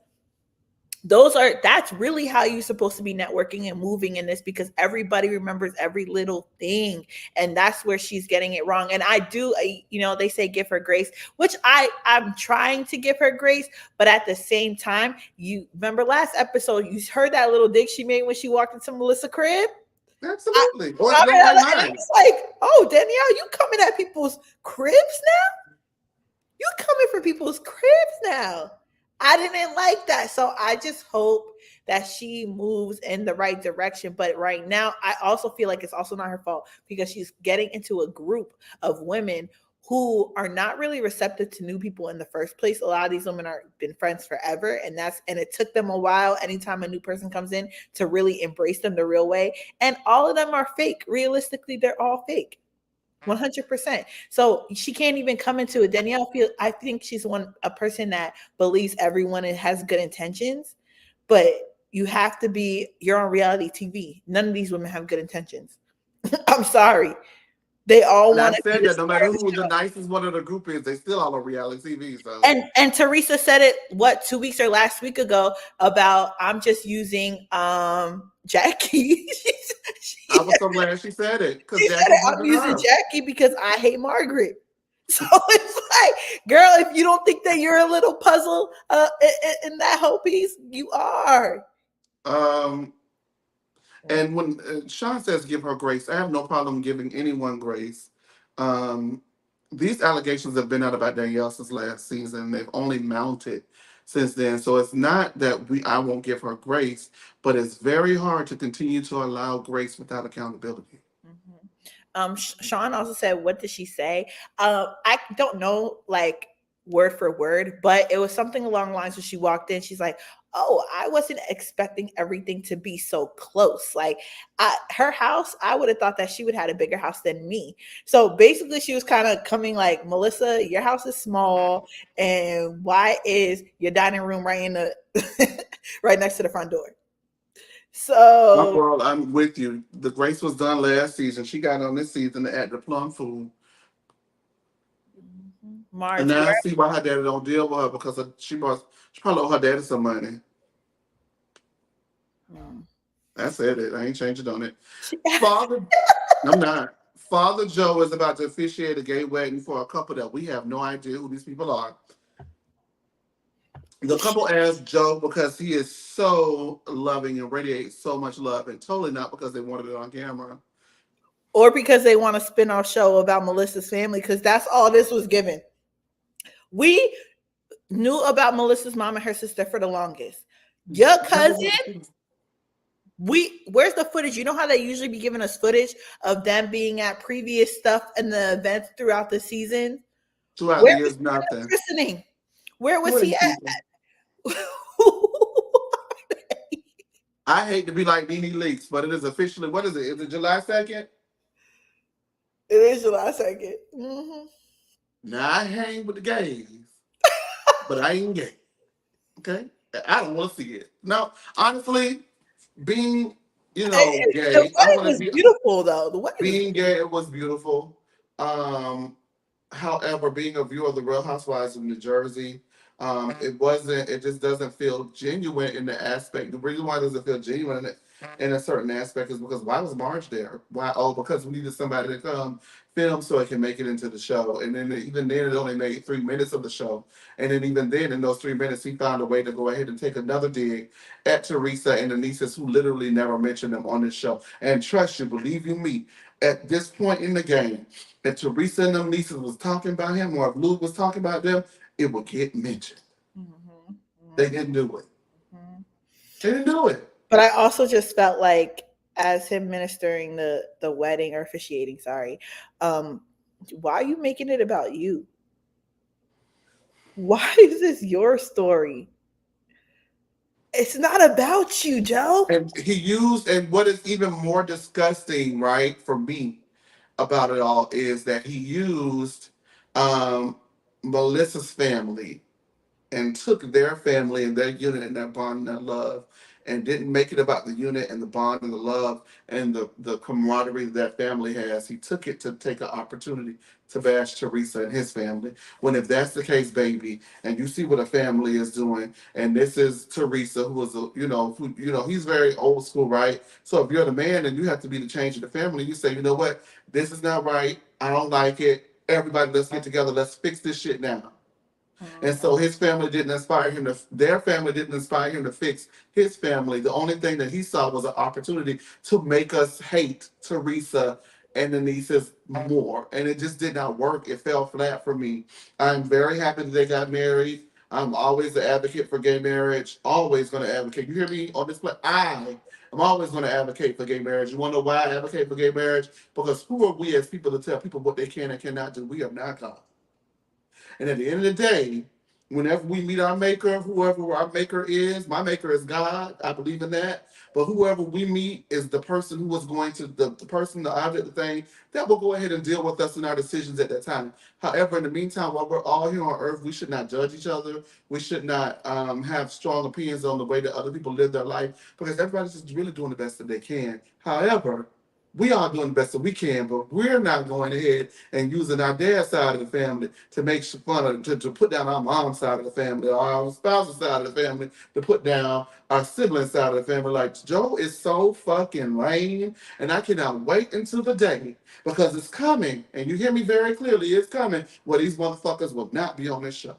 That's really how you're supposed to be networking and moving in this, because everybody remembers every little thing, and that's where she's getting it wrong. And I do, they say give her grace, which I'm trying to give her grace, but at the same time, you remember last episode, you heard that little dig she made when she walked into Melissa crib. Absolutely. Or I, don't like and I mine. was like, oh, Danielle, you coming at people's cribs now? You coming for people's cribs now? I didn't like that. So I just hope that she moves in the right direction. But right now, I also feel like it's also not her fault, because she's getting into a group of women who are not really receptive to new people in the first place. A lot of these women are been friends forever, and it took them a while anytime a new person comes in to really embrace them the real way. And all of them are fake. Realistically, they're all fake. 100%. So she can't even come into it. Danielle I think she's a person that believes everyone has good intentions, but you're on reality TV. None of these women have good intentions. I'm sorry. They all And I want to be said the that no star matter of the who the show. nicest one of the group is, they still all on reality TV. So And Teresa said it 2 weeks or last week ago about I'm just using Jackie. I was so glad she said it because She said Jackie's it, one I'm of using her. Jackie because I hate Margaret. So it's like, girl, if you don't think that you're a little puzzle in that whole piece, you are. Um, and when Sean says give her grace, I have no problem giving anyone grace. Um, these allegations have been out about Danielle since last season. They've only mounted since then. So it's not that I won't give her grace, but it's very hard to continue to allow grace without accountability. Mhm. Sean also said, "What did she say?" I don't know, like word for word, but it was something along the lines when she walked in. She's like, "Oh, I wasn't expecting everything to be so close. Like, her house, I would have thought that she would have had a bigger house than me." So basically, she was kind of coming like, "Melissa, your house is small, and why is your dining room right in the right next to the front door?" My So girl, I'm with you. The grace was done last season. She got on this season to act the plum fool. And Marge, now I where? see why her daddy don't deal with her because she probably owe her daddy some money. Hmm. I said it. I ain't changing on it. Father, I'm not. Father Joe is about to officiate a gay wedding for a couple that we have no idea who these people are. The couple asked Joe because he is so loving and radiates so much love, and totally not because they wanted it on camera. Or because they want a spin-off show about Melissa's family, because that's all this was given. We knew about Melissa's mom and her sister for the longest. Your cousin, where's the footage? You know how they usually be giving us footage of them being at previous stuff and the events throughout the season? Throughout the Where was years, he at nothing. christening? Where Who was are he these at? people? I hate to be like Nene Leaks, but it is officially, what is it? Is it July 2nd? It is July 2nd. Mm-hmm. Now I hang with the gays, but I ain't gay. Okay? I don't want to see it. No, honestly, being, The gay, I wedding want to was be, beautiful, though. The wedding was being gay, it was beautiful. Um, However, being a viewer of the Real Housewives of New Jersey, it just doesn't feel genuine in the aspect. The reason why it doesn't feel genuine in a certain aspect is because why was Marge there? Why? Oh, because we needed somebody to come film so it can make it into the show. And then even then, it only made 3 minutes of the show. And then even then, in those 3 minutes, he found a way to go ahead and take another dig at Teresa and the nieces who literally never mentioned them on this show. And trust you, believe you me, at this point in the game, if Teresa and them nieces was talking about him or if Luke was talking about them, it would get mentioned. Mhm, They didn't do it. mhm. They didn't do it. But I also just felt like as him ministering the wedding or officiating, sorry. Um, why are you making it about you? Why is this your story? It's not about you, Joe. And he used, and what is even more disgusting, right, for me about it all is that he used um, Melissa's family and took their family and their unit and their bond and their love and didn't make it about the unit and the bond and the love and the camaraderie that family has. He took it to take an opportunity to bash Teresa and his family. When if that's the case, baby, and you see what a family is doing, and this is Teresa, who is a he's very old school, right? So if you're the man and you have to be the change of the family, you say, you know what, this is not right. I don't like it. Everybody, let's get together. Let's fix this shit now. And Mm. so his family didn't inspire him to, their family didn't inspire him to fix his family. The only thing that he saw was an opportunity to make us hate Teresa and the nieces more. And it just did not work. It fell flat for me. I'm very happy that they got married. I'm always an advocate for gay marriage. Always going to advocate. You hear me on this play? I'm always going to advocate for gay marriage. You want to know why I advocate for gay marriage? Because who are we as people to tell people what they can and cannot do? We are not God. And at the end of the day, whenever we meet our maker, whoever our maker is, my maker is God. I believe in that. But whoever we meet is the person who is going to, the person, the object, the thing that will go ahead and deal with us in our decisions at that time. However, in the meantime, while we're all here on earth, we should not judge each other. We should not have strong opinions on the way that other people live their life because everybody's just really doing the best that they can. However, we are doing the best that we can, but we're not going ahead and using our dad's side of the family to make fun of, to put down our mom's side of the family or our spouse's side of the family to put down our sibling side of the family. Like Joe is so fucking lame, and I cannot wait until the day because it's coming, and you hear me very clearly, it's coming where these motherfuckers will not be on this show.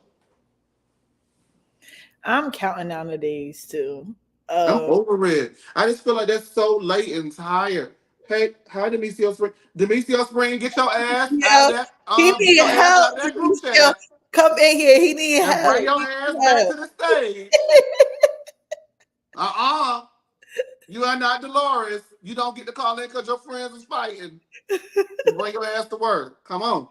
I'm counting down the days too. I'm Uh, over it. I just feel like that's so late and tired. Hey, hi Demetrio Spring. Demetrio Spring, get your ass out of yeah, that he get need your ass help. out of that He group still chat come in here. He need and help. bring your He ass need back help. to the stage. Uh-uh. You are not Dolores. You don't get to call in because your friends is fighting. Bring your ass to work. Come on.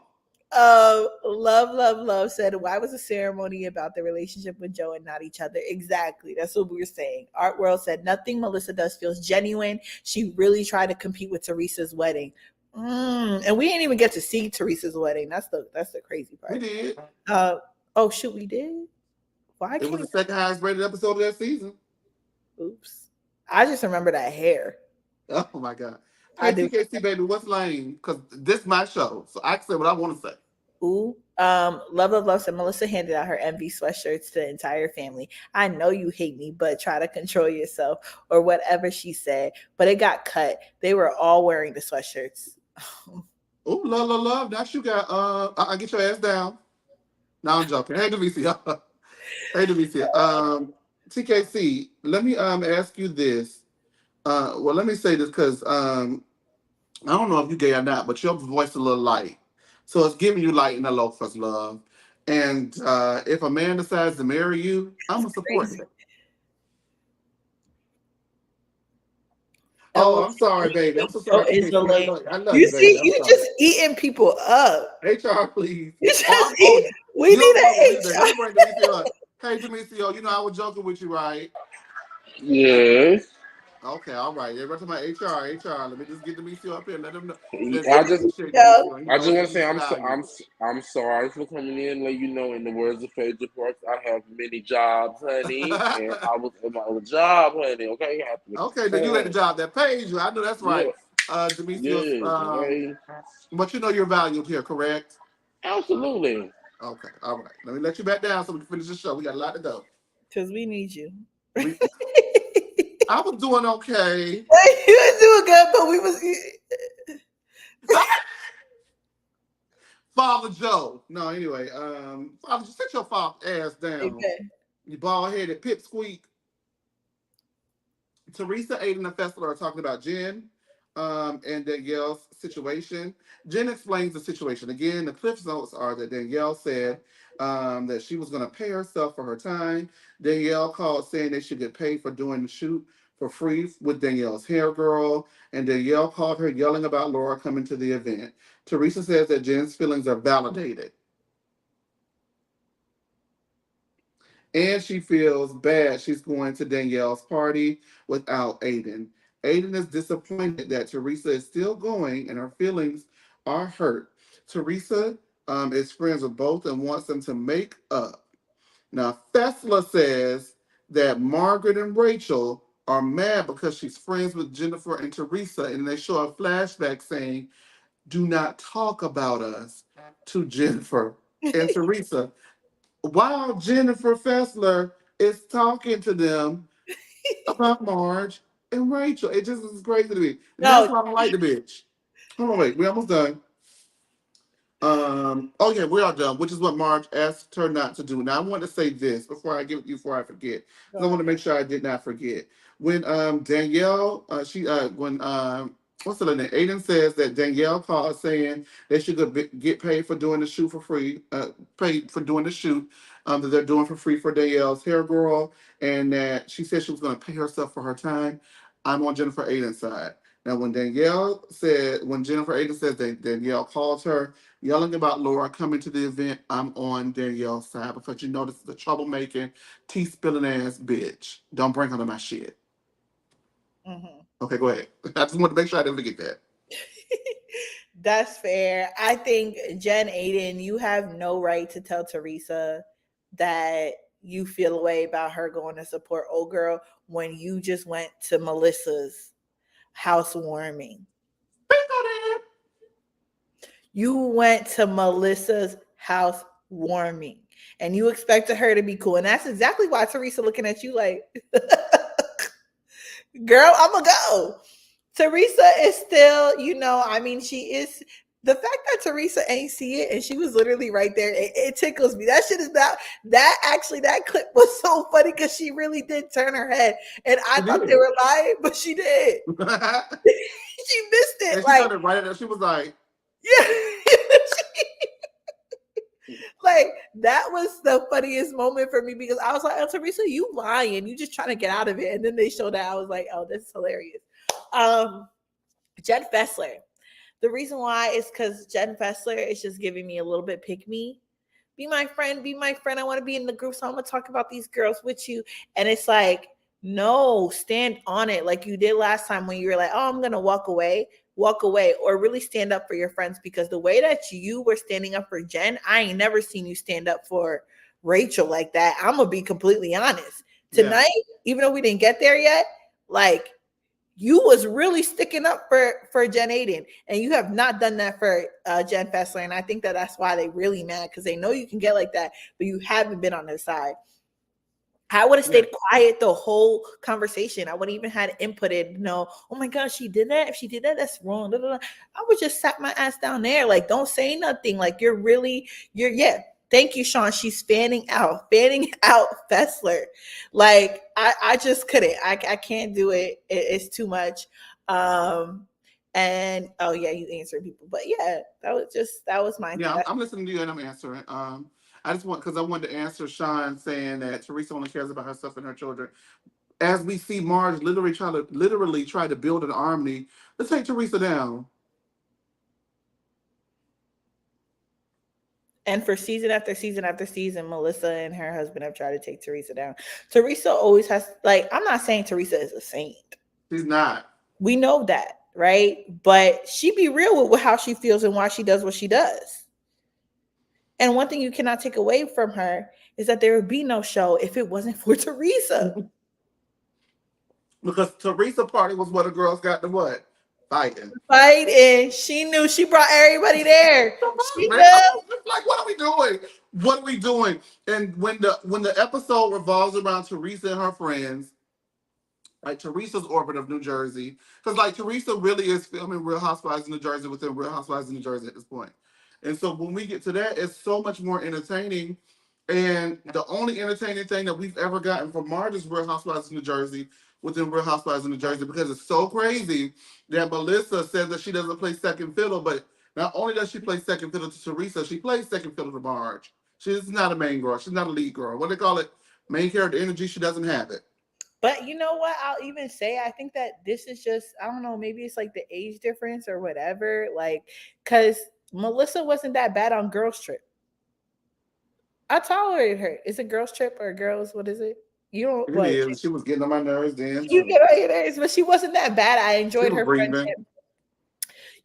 Love said, why was the ceremony about the relationship with Joe and not each other? Exactly. That's what we were saying. Art World said, nothing Melissa does feels genuine. She really tried to compete with Teresa's wedding. And we didn't even get to see Teresa's wedding. That's the crazy We part. did. Uh, oh shoot, we did. Why It was can't the second highest rated episode of that season. oops. I just remember that hair. Oh my God. I Hey do. TKC baby, what's lame? Because this is my show. So I can say what I want to say. Ooh. Love said Melissa handed out her envy sweatshirts to the entire family. I know you hate me, but try to control yourself or whatever she said. But it got cut. They were all wearing the sweatshirts. Oh, love. Now you got I get your ass down. No, I'm joking. Hey Demetria. Hey Demetria. TKC, let me ask you this. Well let me say this because I don't know if you gay or not, but your voice a little light. So it's giving you light in the loafers, love. And if a man decides to marry you, I'm gonna support Crazy. that. Oh, Oh, I'm sorry, baby. I'm so so sorry, is the TKC. lane. I love You you, baby. see, I'm you sorry. just eating people up. HR, please. You Oh, just eat. We you need don't want to an believe that. Let HR. me bring Demetria up. Hey, Demetria, you know I was joking with you, right? Yes. Okay, all right. Everybody talking about HR. Let me just get Demetria up here. Let them know. I We just appreciate Yeah. Demetria. He I just knows want that to say he's valued. I'm sorry for coming in. Let you know, in the words of Phaedra Parks, I have many jobs, honey, and I was at my other job, honey. Okay, I have to make Okay, a then you had the point. job that pays you. I know that's Yeah. right. Demetrius, Yes. Okay. but you know you're valued here, correct? Absolutely. Okay, all right. Let me let you back down so we can finish the show. We got a lot to go. Because we need you. We, I was doing okay. You was doing good, but we was Father Joe. No, anyway, Father, just sit your father ass down. okay. You bald headed pipsqueak. Teresa, Aiden, and Fessla are talking about Jen and Danielle's situation. Jen explains the situation. Again, the cliff notes are that Danielle said that she was going to pay herself for her time. Danielle called saying they should get paid for doing the shoot for free with Danielle's hair girl, and Danielle called her yelling about Laura coming to the event. Teresa says that Jen's feelings are validated, and she feels bad she's going to Danielle's party without Aiden. Aiden is disappointed that Teresa is still going, and her feelings are hurt. Teresa is friends with both and wants them to make up. Now, Fessla says that Margaret and Rachel are mad because she's friends with Jennifer and Teresa, and they show a flashback saying, "Do not talk about us" to Jennifer and Teresa, while Jennifer Fessler is talking to them about Marge and Rachel. It just is crazy to me. And that's No, why I don't like the bitch. Hold on, wait, we almost done. Oh yeah, we are done, which is what Marge asked her not to do. Now I want to say this before I give it you before I forget. go Because I want ahead. to make sure I did not forget. When Danielle when what's the name? Aiden says that Danielle called saying they should get paid for doing the shoot for free, paid for doing the shoot that they're doing for free for Danielle's hair girl, and that she said she was gonna pay herself for her time. I'm on Jennifer Aiden's side. Now when Jennifer Aiden says that Danielle called her yelling about Laura coming to the event, I'm on Danielle's side because you know this is a troublemaking, tea spilling ass bitch. Don't bring her to my shit. Mhm. Okay, go ahead. I just want to make sure I didn't forget that. That's fair. I think Jen Aiden, you have no right to tell Teresa that you feel a way about her going to support old girl when you just went to Melissa's housewarming. You went to Melissa's housewarming and you expected her to be cool. And that's exactly why Teresa looking at you like, girl, I'm going to go. Teresa is still, I mean, she is. The fact that Teresa ain't see it and she was literally right there, it tickles me. That shit is not that actually that clip was so funny because she really did turn her head. And I She thought they did. were lying, but she did. And She missed it. she Like, started right at her. She was like, yeah. Like that was the funniest moment for me because I was like, oh, Teresa, you lying. You just trying to get out of it. And then they showed that. I was like, oh, this is hilarious. Um, Jen Fessler. The reason why is because Jen Fessler is just giving me a little bit pick me. Be my friend, be my friend. I want to be in the group, so I'm gonna talk about these girls with you. And it's like, no, stand on it like you did last time when you were like, oh, I'm gonna walk away, or really stand up for your friends because the way that you were standing up for Jen, I ain't never seen you stand up for Rachel like that. I'm gonna be completely honest. yeah, Tonight, even though we didn't get there yet, like you was really sticking up for Jen Aiden, and you have not done that for Jen Fessler, and I think that that's why they really mad because they know you can get like that, but you haven't been on their side. I would have yeah. stayed quiet the whole conversation. I would have even had inputted, oh my God, she did that. If she did that, that's wrong. Blah, blah, blah. I would just sat my ass down there. Like, don't say nothing. Like, yeah. Thank you, Sean. She's fanning out Fessler. Like, I just couldn't. I can't do it. It's too much. And oh yeah, you answered people, but yeah, that was my Yeah, I'm listening to you and I'm answering. I just want because I wanted to answer Sean saying that Teresa only cares about herself and her children. As we see Marge literally try to build an army to take Teresa down. And for season after season after season, Melissa and her husband have tried to take Teresa down. Teresa always has, like, I'm not saying Teresa is a saint. She's not. We know that, right? But she be real with how she feels and why she does what she does. And one thing you cannot take away from her is that there would be no show if it wasn't for Teresa. Because Teresa party was what the girls got to what? Fighting. Fighting. She knew she brought everybody there. She Man, I knew. was just like, what are we doing? What are we doing? And when the episode revolves around Teresa and her friends, like Teresa's orbit of New Jersey, because like Teresa really is filming Real Housewives of New Jersey within Real Housewives of New Jersey at this point. And so when we get to that, it's so much more entertaining. And the only entertaining thing that we've ever gotten from Marge's Real Housewives of New Jersey within Real Housewives of New Jersey, because it's so crazy that Melissa says that she doesn't play second fiddle, but not only does she play second fiddle to Teresa, she plays second fiddle to Marge. She's not a main girl. She's not a lead girl. What do they call it? Main character energy. She doesn't have it. But you know what? I'll even say I think that this is just I don't know, maybe it's like the age difference or whatever. Like, cause Melissa wasn't that bad on Girls Trip. I tolerated her. Is it Girls Trip or Girls? What is it? You don't It what? is. She was getting on my nerves then You too. get on your nerves, but she wasn't that bad. I She enjoyed was her breathing. friendship.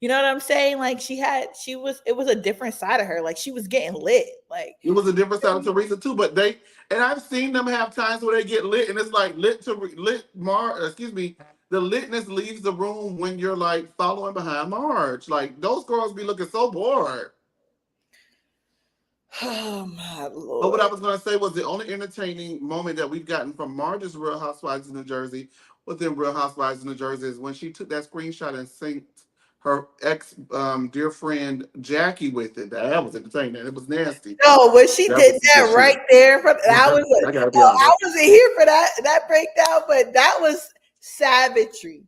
You know what I'm saying? Like it was a different side of her. Like she was getting lit. Like It was a different side of Teresa too, but and I've seen them have times where they get lit, and it's like excuse me, the litness leaves the room when you're like following behind Marge. Like those girls be looking so bored. oh my But what lord. I was gonna say was the only entertaining moment that we've gotten from Marge's Real Housewives of New Jersey within Real Housewives of New Jersey is when she took that screenshot and synced her ex dear friend Jackie with it. That was entertaining. It was nasty. No, when she That did was some good that right shit. there, I was I like, gotta be oh, I honest. wasn't here for that breakdown, but that was savagery.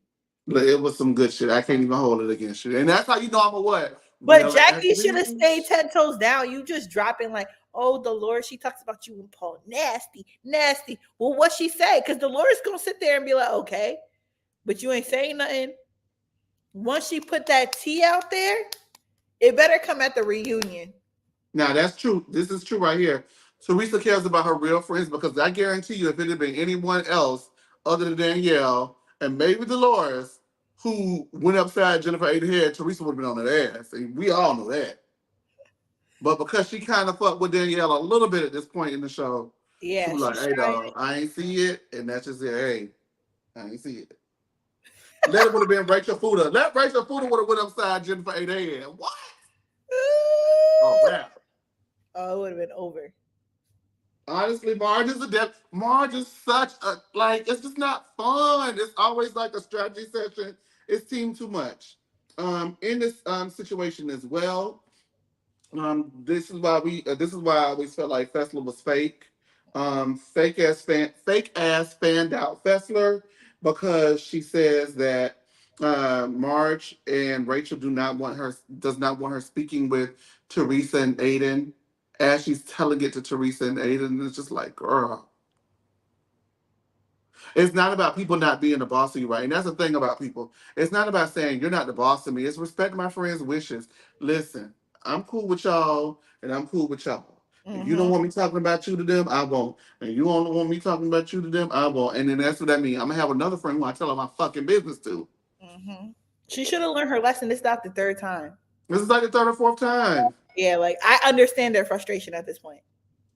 But it was some good shit. I can't even hold it against you. And that's how you know I'm a what? But Real ass Jackie should have stayed bitch. 10 toes down. You just dropping like, oh, Dolores, she talks about you and Paul. Nasty, nasty. Well, what she say? Because Dolores gonna sit there and be like, okay, but you ain't saying nothing. Once she put that tea out there, it better come at the reunion. Now that's true. This is true right here. Teresa cares about her real friends because I guarantee you, if it had been anyone else other than Danielle and maybe Dolores who went upside Jennifer Aiden head, Teresa would have been on that ass. And we all know that. But because she kind of fucked with Danielle a little bit at this point in the show, she Yeah, was like, she's hey, trying. dog, I ain't see it. And that's just it. Hey, I ain't see it. Let it would have been Rachel Fuda. Let Rachel Fuda would have went upside Jennifer Aiden head. What? Oh, rap. Oh, it would have been over. Honestly, Marge is a depth. Marge is such a like. It's just not fun. It's always like a strategy session. It's team too much. In this situation as well, this is why we. This is why I always felt like Fessler was fake. Fake ass fanned out Fessler because she says that Marge and Rachel does not want her speaking with Teresa and Aiden as she's telling it to Teresa and Aiden. It's just like, girl, it's not about people not being the boss of you, right? And that's the thing about people. It's not about saying you're not the boss of me. It's respect my friends' wishes. Listen, I'm cool with y'all, and I'm cool with y'all. If you don't Mm-hmm. want me talking about you to them, I won't. And you don't want me talking about you to them, I won't. And then that's what that means. I'm gonna have another friend who I tell her my fucking business to. Mm-hmm. She should have learned her lesson. It's not the third time. This is like the third or fourth time. Yeah, like I understand their frustration at this point.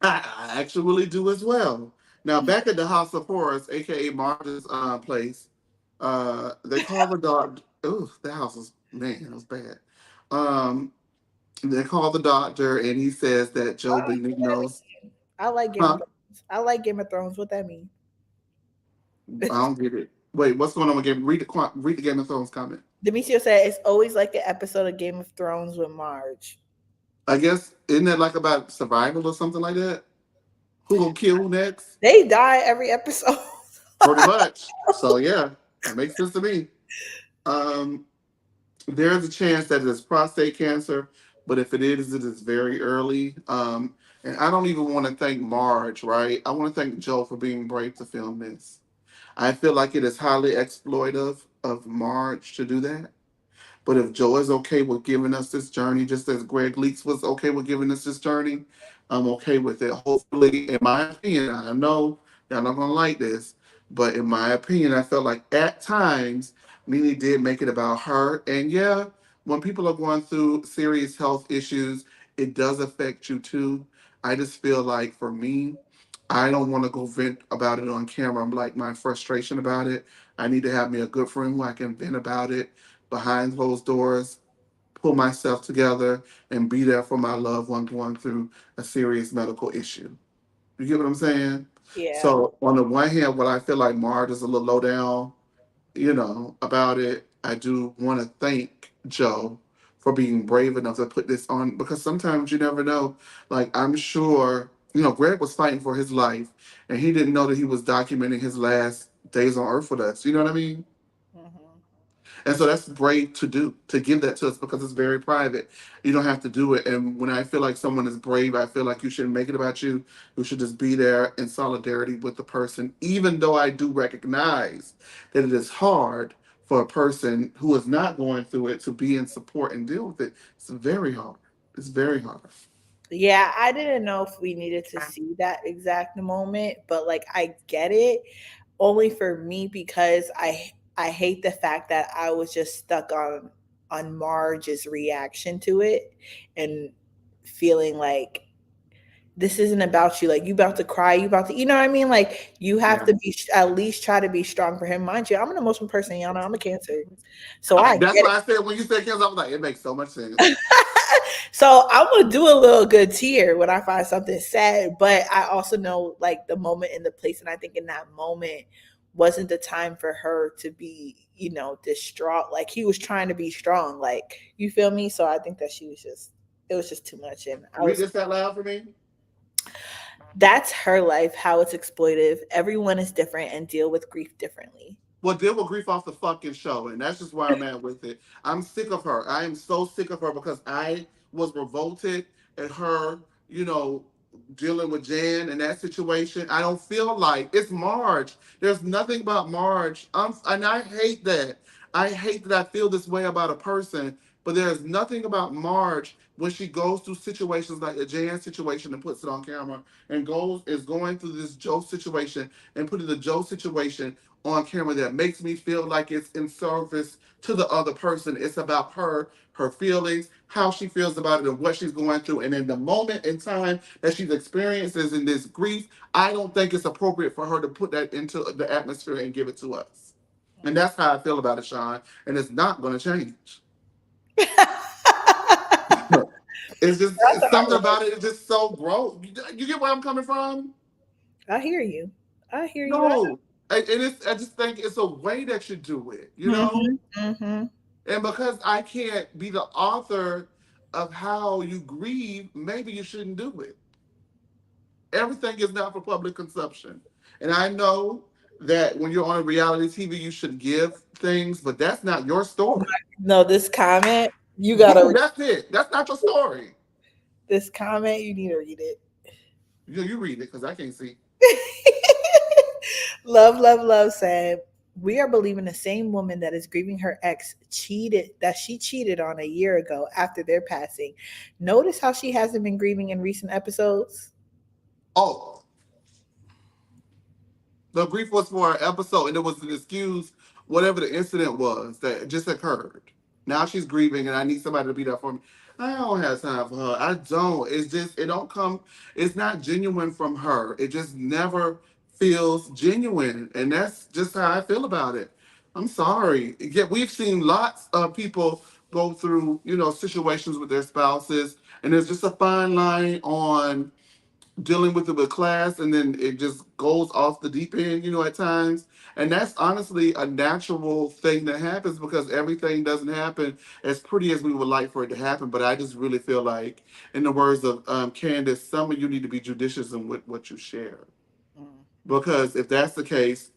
I actually do as well. Now back at the House of Horrors, aka Marge's place, they call the dog. Ooh, the house was man, it was bad. Um, they call the doctor, and he says that Why Joe don't you say that Benigno's. again? I like Game of Huh? Thrones. I like Game of Thrones. What that mean? I don't get it. Wait, what's going on with Game? Read the Game of Thrones comment. Demetrio said it's always like an episode of Game of Thrones with Marge. I guess isn't that like about survival or something like that? Who gonna kill who next? They die every episode. Pretty much. So yeah, that makes sense to me. Um, there's a chance that it's prostate cancer, but if it is very early. And I don't even want to thank Marge, right? I want to thank Joe for being brave to film this. I feel like it is highly exploitive of Marge to do that. But if Joe is okay with giving us this journey, just as Greg Leaks was okay with giving us this journey, I'm okay with it. Hopefully, in my opinion, I know y'all not gonna like this, but in my opinion, I felt like at times Nene did make it about her. And yeah, when people are going through serious health issues, it does affect you too. I just feel like for me, I don't want to go vent about it on camera. I'm like my frustration about it. I need to have me a good friend who I can vent about it behind closed doors, pull myself together, and be there for my loved one going through a serious medical issue. You get what I'm saying? Yeah. So on the one hand, what I feel like Marge is a little low down, about it, I do want to thank Joe for being brave enough to put this on because sometimes you never know. Like I'm sure, Greg was fighting for his life and he didn't know that he was documenting his last days on earth with us. You know what I mean? Mm-hmm. And so that's brave to do, to give that to us because it's very private. You don't have to do it. And when I feel like someone is brave, I feel like you shouldn't make it about you. You should just be there in solidarity with the person, even though I do recognize that it is hard for a person who is not going through it to be in support and deal with it. It's very hard. It's very hard. Yeah, I didn't know if we needed to see that exact moment, but like I get it only for me because I hate the fact that I was just stuck on Marge's reaction to it and feeling like this isn't about you. Like you about to cry, you about to, you know what I mean? Like you have Yeah. to be at least try to be strong for him. Mind you, I'm an emotional person, y'all know I'm a Cancer, so I That's get why I said when you said Kansas, I was like, it makes so much sense. it. So I'm gonna do a little good tear when I find something sad, but I also know like the moment and the place, and I think in that moment wasn't the time for her to be, distraught. Like he was trying to be strong, like you feel me. So I think that she was just, it was just too much, and I Read was. this out loud for me. That's her life, how it's exploitive. Everyone is different and deal with grief differently. Well, deal with grief off the fucking show, and that's just where I'm at with it. I'm sick of her. I am so sick of her because I was revolted at her, you know, dealing with Jan and that situation. I don't feel like it's Marge. There's nothing about Marge. And I hate that. I hate that I feel this way about a person, but there's nothing about Marge when she goes through situations like the Jan situation and puts it on camera and is going through this Joe situation and putting the Joe situation on camera that makes me feel like it's in service to the other person. It's about her, her feelings, how she feels about it, and what she's going through. And in the moment in time that she's experiences in this grief, I don't think it's appropriate for her to put that into the atmosphere and give it to us. And that's how I feel about it, Sean. And it's not going to change. It's just That's it's all something right. about it. It's just so gross. You get where I'm coming from? I hear you. I hear you. No. And I just think it's a way that you do it, you know? Mm-hmm. Mm-hmm. And because I can't be the author of how you grieve, maybe you shouldn't do it. Everything is not for public consumption. And I know that when you're on reality TV, you should give things, but that's not your story. No, this comment, you gotta Boom, read that's it. That's not your story. this comment. You need to read it. You read it because I can't see. Love, love, love said, we are believing the same woman that is grieving her ex that she cheated on a year ago after their passing. Notice how she hasn't been grieving in recent episodes? Oh, the grief was for an episode, and it was an excuse, whatever the incident was that just occurred. Now she's grieving, and I need somebody to be there for me. I don't have time for her. I don't. It's just it don't come. It's not genuine from her. It just never feels genuine, and that's just how I feel about it. I'm sorry. Yet we've seen lots of people go through, situations with their spouses, and there's just a fine line on dealing with it with class and then it just goes off the deep end, at times. And that's honestly a natural thing that happens because everything doesn't happen as pretty as we would like for it to happen. But I just really feel like, in the words of Candace, some of you need to be judicious in what you share. Mm. Because if that's the case,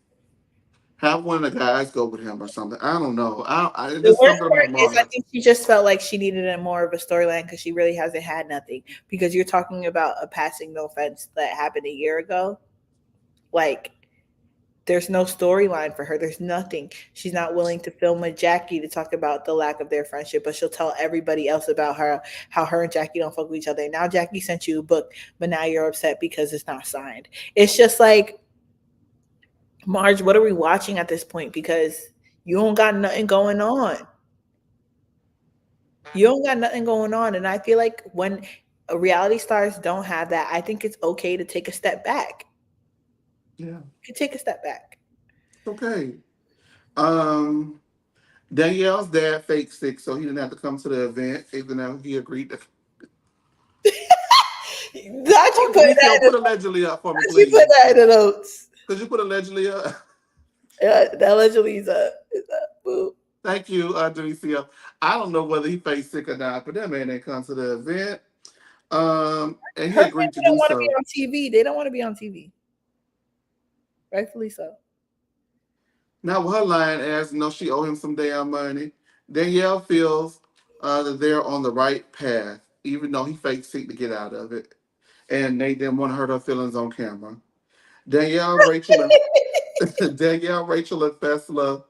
have one of the guys go with him or something. I don't know. It's The just worst something part about is I Mars. think she just felt like she needed a more of a storyline because she really hasn't had nothing. Because you're talking about a passing, no offense, that happened a year ago. Like, there's no storyline for her. There's nothing. She's not willing to film with Jackie to talk about the lack of their friendship, but she'll tell everybody else about her, how her and Jackie don't fuck with each other. Now Jackie sent you a book, but now you're upset because it's not signed. It's just like, Marge, what are we watching at this point? Because you don't got nothing going on. You don't got nothing going on. And I feel like when reality stars don't have that, I think it's okay to take a step back. Yeah. You take a step back. Okay. Um, Danielle's dad fake sick, so he didn't have to come to the event, even though he agreed to. Not you Oh, put Denicio, that in put allegedly up for me, you put please. that in the notes. Could you put allegedly up? That allegedly is up. Is up. Boo. Thank you, Denicio. I don't know whether he fake sick or not, but that man didn't come to the event. And he Her agreed to family don't do want to be so. on TV. They don't want to be on TV. Rightfully so. Now with her lying ass, she owe him some damn money. Danielle feels that they're on the right path, even though he faked sick to get out of it. And Nate didn't want to hurt her feelings on camera. Danielle, Rachel, and Danielle, Rachel, and Fessla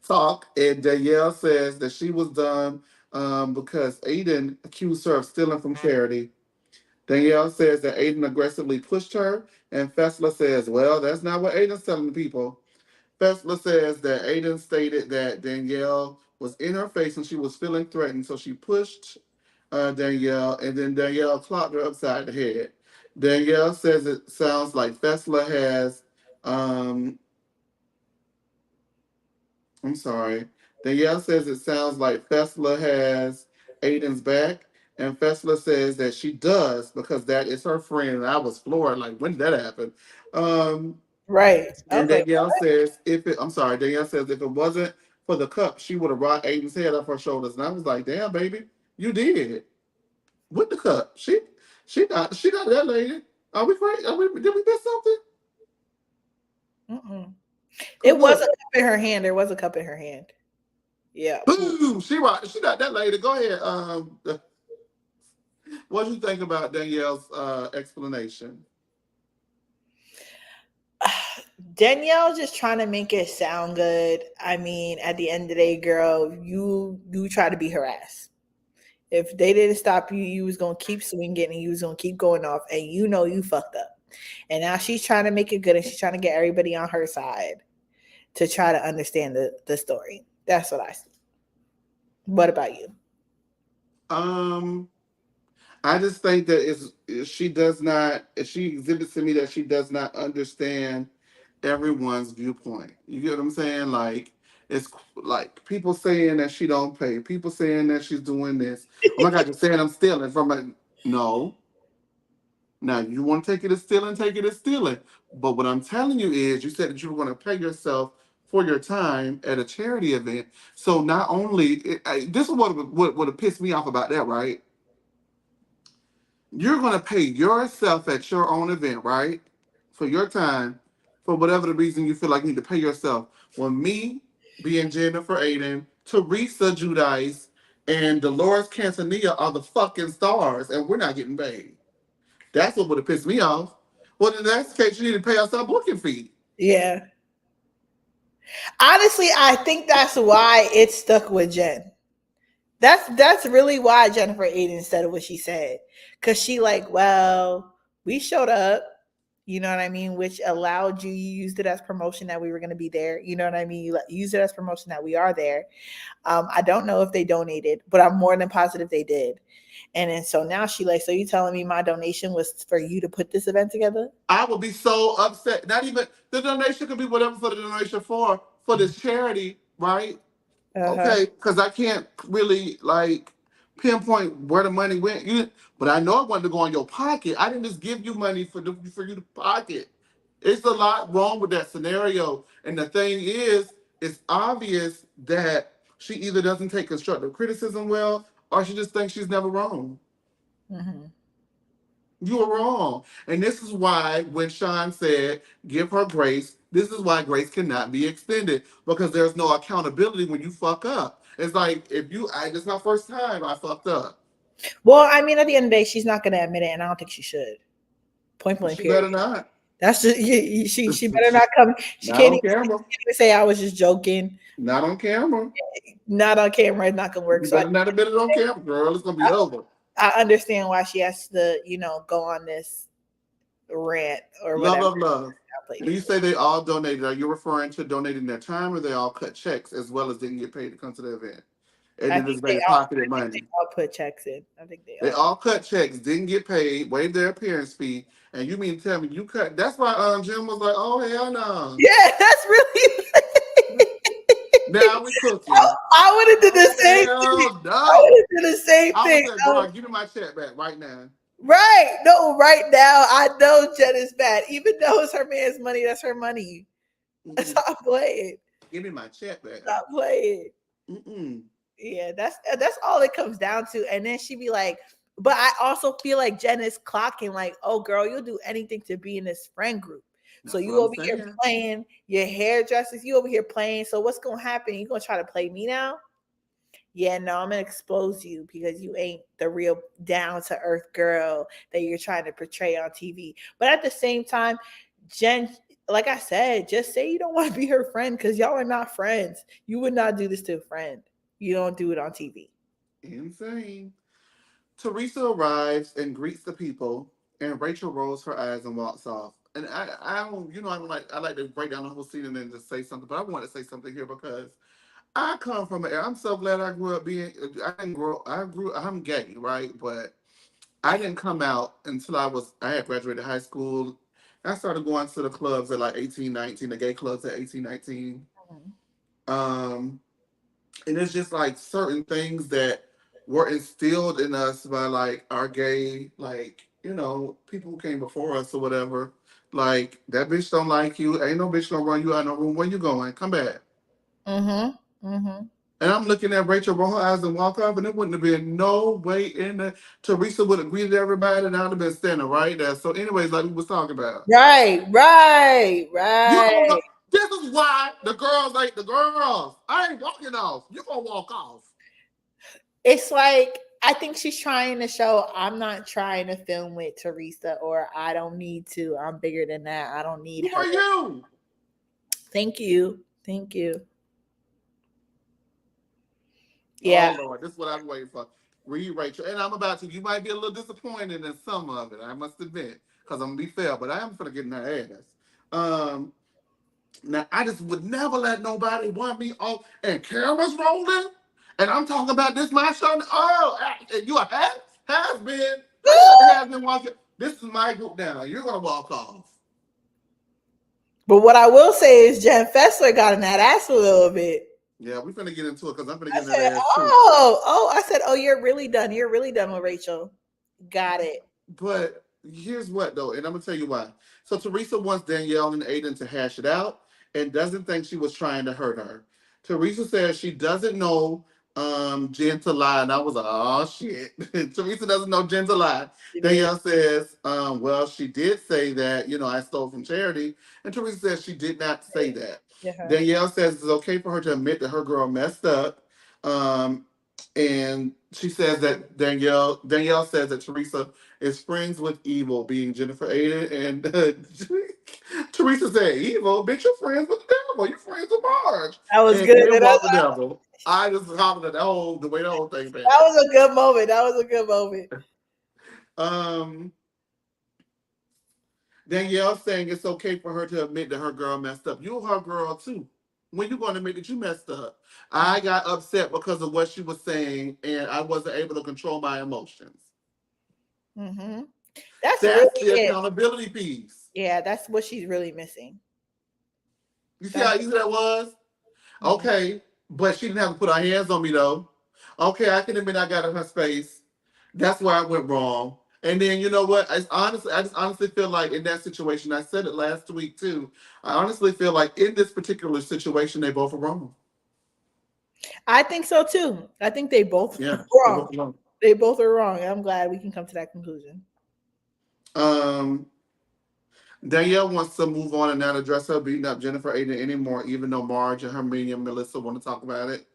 talk, and Danielle says that she was done because Aiden accused her of stealing from charity. Danielle says that Aiden aggressively pushed her, and Fessla says, "Well, that's not what Aiden's telling people." Fessler says that Aiden stated that Danielle was in her face and she was feeling threatened, so she pushed Danielle, and then Danielle clocked her upside the head. Danielle says it sounds like Fessler has, um, I'm sorry. Danielle says it sounds like Fessler has Aiden's back, and Fessler says that she does because that is her friend. And I was floored, like, when did that happen? Um, Right. I And was like, Danielle says, I'm sorry, Danielle says if it wasn't for the cup, she would have brought Aiden's head up her shoulders. And I was like, damn, baby, you did. With the cup. She not that lady. Are we crazy? Did we miss something? mm-mm. Cause It was a look, cup in her hand. There was a cup in her hand. Yeah. boom, she right. She not that lady. Go ahead. What do you think about Danielle's explanation? Danielle just trying to make it sound good. I mean, at the end of the day, girl, you try to be her ass. If they didn't stop you, you was gonna keep swinging and you was gonna keep going off, and you fucked up. And now she's trying to make it good, and she's trying to get everybody on her side to try to understand the story. That's what I see. What about you? Um, I just think that she does not. She exhibits to me that she does not understand everyone's viewpoint. You get what I'm saying? Like it's like people saying that she don't pay, people saying that she's doing this. Oh my God, you're saying I'm stealing from a no. Now you want to take it as stealing, take it as stealing. But what I'm telling you is, you said that you were going to pay yourself for your time at a charity event. So not only this is what would have pissed me off about that, right? You're going to pay yourself at your own event, right? For your time, for whatever the reason you feel like you need to pay yourself. When me, being Jennifer Aiden, Teresa Giudice, and Dolores Cantanilla are the fucking stars, and we're not getting paid. That's what would have pissed me off. Well, in that case, you need to pay us our booking fee. Yeah. Honestly, I think that's why it stuck with Jen. That's really why Jennifer Aiden said what she said. Cause she like, well, we showed up, you know what I mean, which allowed you used it as promotion that we were gonna be there. You know what I mean? You used it as promotion that we are there. I don't know if they donated, but I'm more than positive they did. And then so now she like, so you telling me my donation was for you to put this event together? I would be so upset. Not even the donation could be whatever for the donation for this charity, right? Uh-huh. Okay, because I can't really like pinpoint where the money went. But I know it wanted to go in your pocket. I didn't just give you money for you to pocket. It's a lot wrong with that scenario. And the thing is, it's obvious that she either doesn't take constructive criticism well, or she just thinks she's never wrong. Mm-hmm. You were wrong. And this is why when Sean said, give her grace, this is why grace cannot be extended because there's no accountability when you fuck up. It's like, this is my first time I fucked up. Well, I mean, at the end of the day, she's not gonna admit it, and I don't think she should. Point blank, She better period. not. That's just she better not come. She Not on can't camera. even say I was just joking. Not on camera. Not on camera. It's not gonna work. You So better not admit it on camera, girl. It's gonna be I, over. I understand why she has to, go on this rant or Love, whatever. love, love. I played When it you for. say they all donated, are you referring to donating their time or they all cut checks as well as didn't get paid to come to the event? And I it think is they very all. pocketed I think they money. all put checks in. I think they They all. all cut checks, didn't get paid, waived their appearance fee, and you mean to tell me you cut? That's why Jim was like, "Oh hell no!" Yeah, that's really. Now we cooking. I would have did the Oh same thing. hell I would no! have did the same I was thing. like, bro, give me my check back right now. Right. No, right now I know Jen is bad. Even though it's her man's money, that's her money. Mm-mm. Stop playing. Give me my check back. Stop playing. Mm-mm. Yeah, that's all it comes down to. And then she be like, but I also feel like Jen is clocking, like, oh girl, you'll do anything to be in this friend group. So That's what you I'm over here saying. playing your hairdressers, you over here playing. So what's gonna happen? You gonna try to play me now? Yeah, no, I'm gonna expose you because you ain't the real down to earth girl that you're trying to portray on TV. But at the same time, Jen, like I said, just say you don't want to be her friend because y'all are not friends. You would not do this to a friend. You don't do it on TV. Insane. Teresa arrives and greets the people, and Rachel rolls her eyes and walks off. And I don't, I like to break down the whole scene and then just say something. But I want to say something here because I come from an era. I'm so glad I grew up being. I didn't grow. I grew. I'm gay, right? But I didn't come out until I had graduated high school. I started going to the clubs at like 18, 19, the gay clubs at 18, 19. Um, and it's just like certain things that were instilled in us by like our gay, like, people who came before us or whatever. Like, that bitch don't like you. Ain't no bitch gonna run you out of no room. Where you going? Come back. Mm-hmm. Mm-hmm. And I'm looking at Rachel roll her eyes and walk off, and there wouldn't have been no way in the Teresa would have greeted everybody, and I'd have been standing right there. So, anyways, like we was talking about, Right, right, you don't right. know. This is why the girls ain't the girls. I ain't walking off. You gonna walk off. It's like I think she's trying to show I'm not trying to film with Teresa or I don't need to. I'm bigger than that. I don't need Who her. are you? Thank you. Thank you. Oh Yeah. Lord, this is what I'm waiting for. Read Rachel, and I'm about to. You might be a little disappointed in some of it. I must admit, because I'm gonna be fair, but I am gonna get in her ass. Um, Now I just would never let nobody want me off, and cameras rolling, and I'm talking about this my show. Oh, and you a has been. How you let the has been walk? This is my group now. You're gonna walk off. But what I will say is Jen Fessler got in that ass a little bit. Yeah, we're gonna get into it because I'm gonna I get in that said, ass too. oh, I said, oh, you're really done. You're really done with Rachel. Got it. But here's what though, and I'm gonna tell you why. So Teresa wants Danielle and Aiden to hash it out and doesn't think she was trying to hurt her. Teresa says she doesn't know Jen to lie, and I was like, oh shit. Teresa doesn't know Jen to lie. She did. Danielle says, well, she did say that, I stole from charity. And Teresa says she did not say that. Yeah. Danielle says it's okay for her to admit that her girl messed up. Um, and she says that Danielle says that Teresa is friends with evil, being Jennifer Aiden, and Teresa said, "Evil, bitch, you're friends with the devil. You're friends with Marge." That was And good. then That walk the devil. I just hollered at the way the whole thing passed. was a good moment. That was a good moment. Um, Danielle saying it's okay for her to admit that her girl messed up. You're her girl too. When you going to admit that you messed up? I got upset because of what she was saying, and I wasn't able to control my emotions. Mm-hmm. That's really That's the it. accountability piece. Yeah, that's what she's really missing. You see That's how easy that was? mhm. Okay, but she didn't have to put her hands on me though. Okay, I can admit I got in her space. That's where I went wrong. And then you know what? I just honestly feel like in that situation, I said it last week too. I honestly feel like in this particular situation, they both are wrong. I think so too. I think they both Yeah, are they wrong. both are wrong. They both are wrong. I'm glad we can come to that conclusion. Um, Danielle wants to move on and not address her beating up Jennifer Aiden anymore, even though Marge and Hermione and Melissa want to talk about it.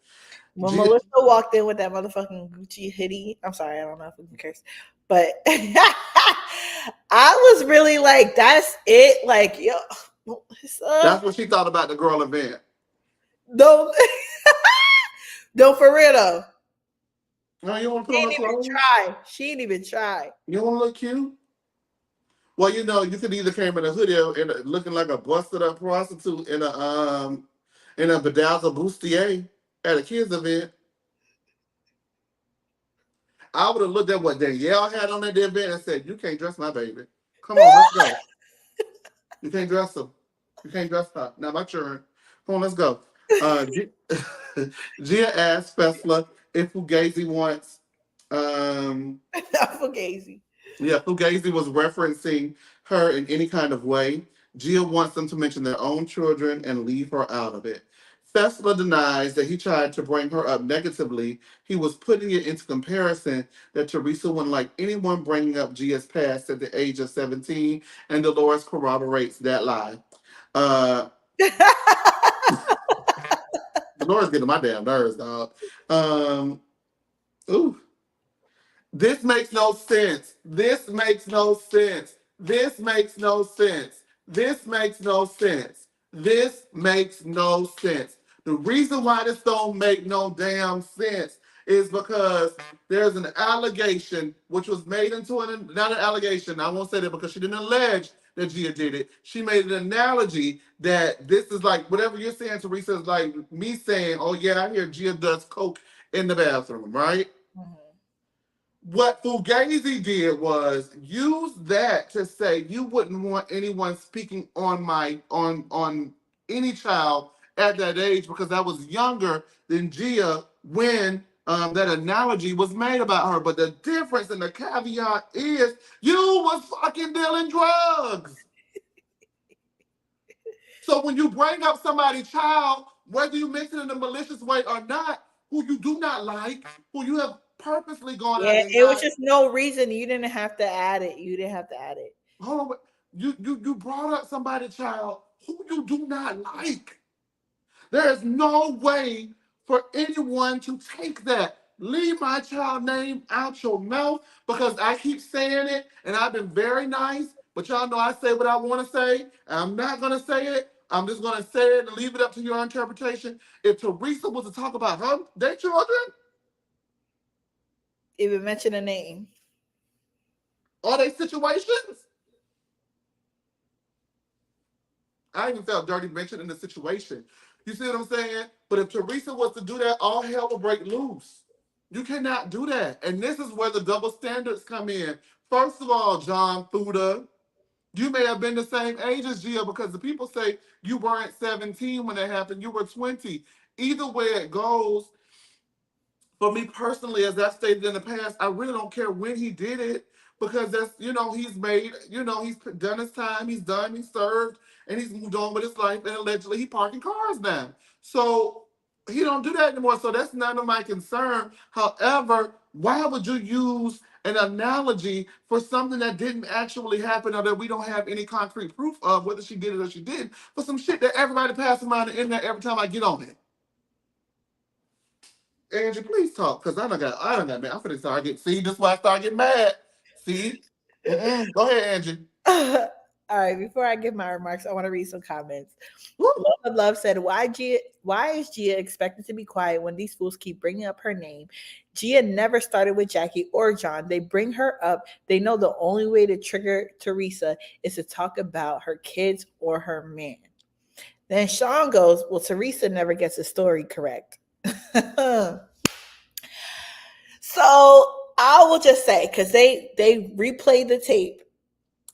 When Melissa walked in with that motherfucking Gucci hoodie, I'm sorry, I don't know if we can curse, but I was really like, that's it. Like, yo, That's what she thought about the girl event. don't, don't for real though. No, you don't want to She put on ain't her even clothes? try. She ain't even try. You don't want to look cute? Well, you could either came in a hoodie and looking like a busted up prostitute in a bedazzled bustier at a kids event. I would have looked at what Danielle had on at the event and said, "You can't dress my baby. Come on, let's go. You can't dress her. You can't dress her. Now my turn. Come on, let's go." Uh, G- Gia asked Fessla if Fugazi wants. Not for Gazy. Yeah, Fugazi was referencing her in any kind of way. Gia wants them to mention their own children and leave her out of it. Fessla denies that he tried to bring her up negatively. He was putting it into comparison that Teresa wouldn't like anyone bringing up Gia's past at the age of 17, and Dolores corroborates that lie. Uh, Dolores getting on my damn nerves, dog. Um, ooh. This makes no sense. This makes no sense. This makes no sense. This makes no sense. This makes no sense. The reason why this don't make no damn sense is because there's an allegation which was made into not an allegation. I won't say that because she didn't allege that Gia did it. She made an analogy that this is like whatever you're saying, Teresa, is like me saying, oh yeah, I hear Gia does coke in the bathroom, right? Mm-hmm. What Fugazi did was use that to say you wouldn't want anyone speaking on on any child at that age because I was younger than Gia when that analogy was made about her. But the difference and the caveat is you was fucking dealing drugs. So when you bring up somebody's child, whether you mention it in a malicious way or not, who you do not like, who you have purposely gone out and it was just no reason. You didn't have to add it. You didn't have to add it. Hold on. You brought up somebody's child who you do not like. There is no way for anyone to take that. Leave my child name out your mouth because I keep saying it and I've been very nice, but y'all know I say what I want to say. I'm not going to say it. I'm just going to say it and leave it up to your interpretation. If Teresa was to talk about their children, even mention a name. Are they situations? I even felt dirty mentioning the situation. You see what I'm saying? But if Teresa was to do that, all hell will break loose. You cannot do that. And this is where the double standards come in. First of all, John Fuda, you may have been the same age as Gia because the people say you weren't 17 when that happened. You were 20. Either way it goes, for me personally, as I've stated in the past, I really don't care when he did it because that's, he's made, he's done his time, he's done, he's served, and he's moved on with his life, and allegedly he parking cars now. So he don't do that anymore. So that's none of my concern. However, why would you use an analogy for something that didn't actually happen or that we don't have any concrete proof of whether she did it or she didn't for some shit that everybody passes around the internet every time I get on it? Angie, please talk, because I don't got mad. I'm finna start getting, see, this is why I start getting mad. See? Go ahead, Angie. All right, before I give my remarks, I want to read some comments. Love said, why is Gia expected to be quiet when these fools keep bringing up her name? Gia never started with Jackie or John. They bring her up. They know the only way to trigger Teresa is to talk about her kids or her man. Then Sean goes, well, Teresa never gets the story correct. So I will just say, because they replayed the tape,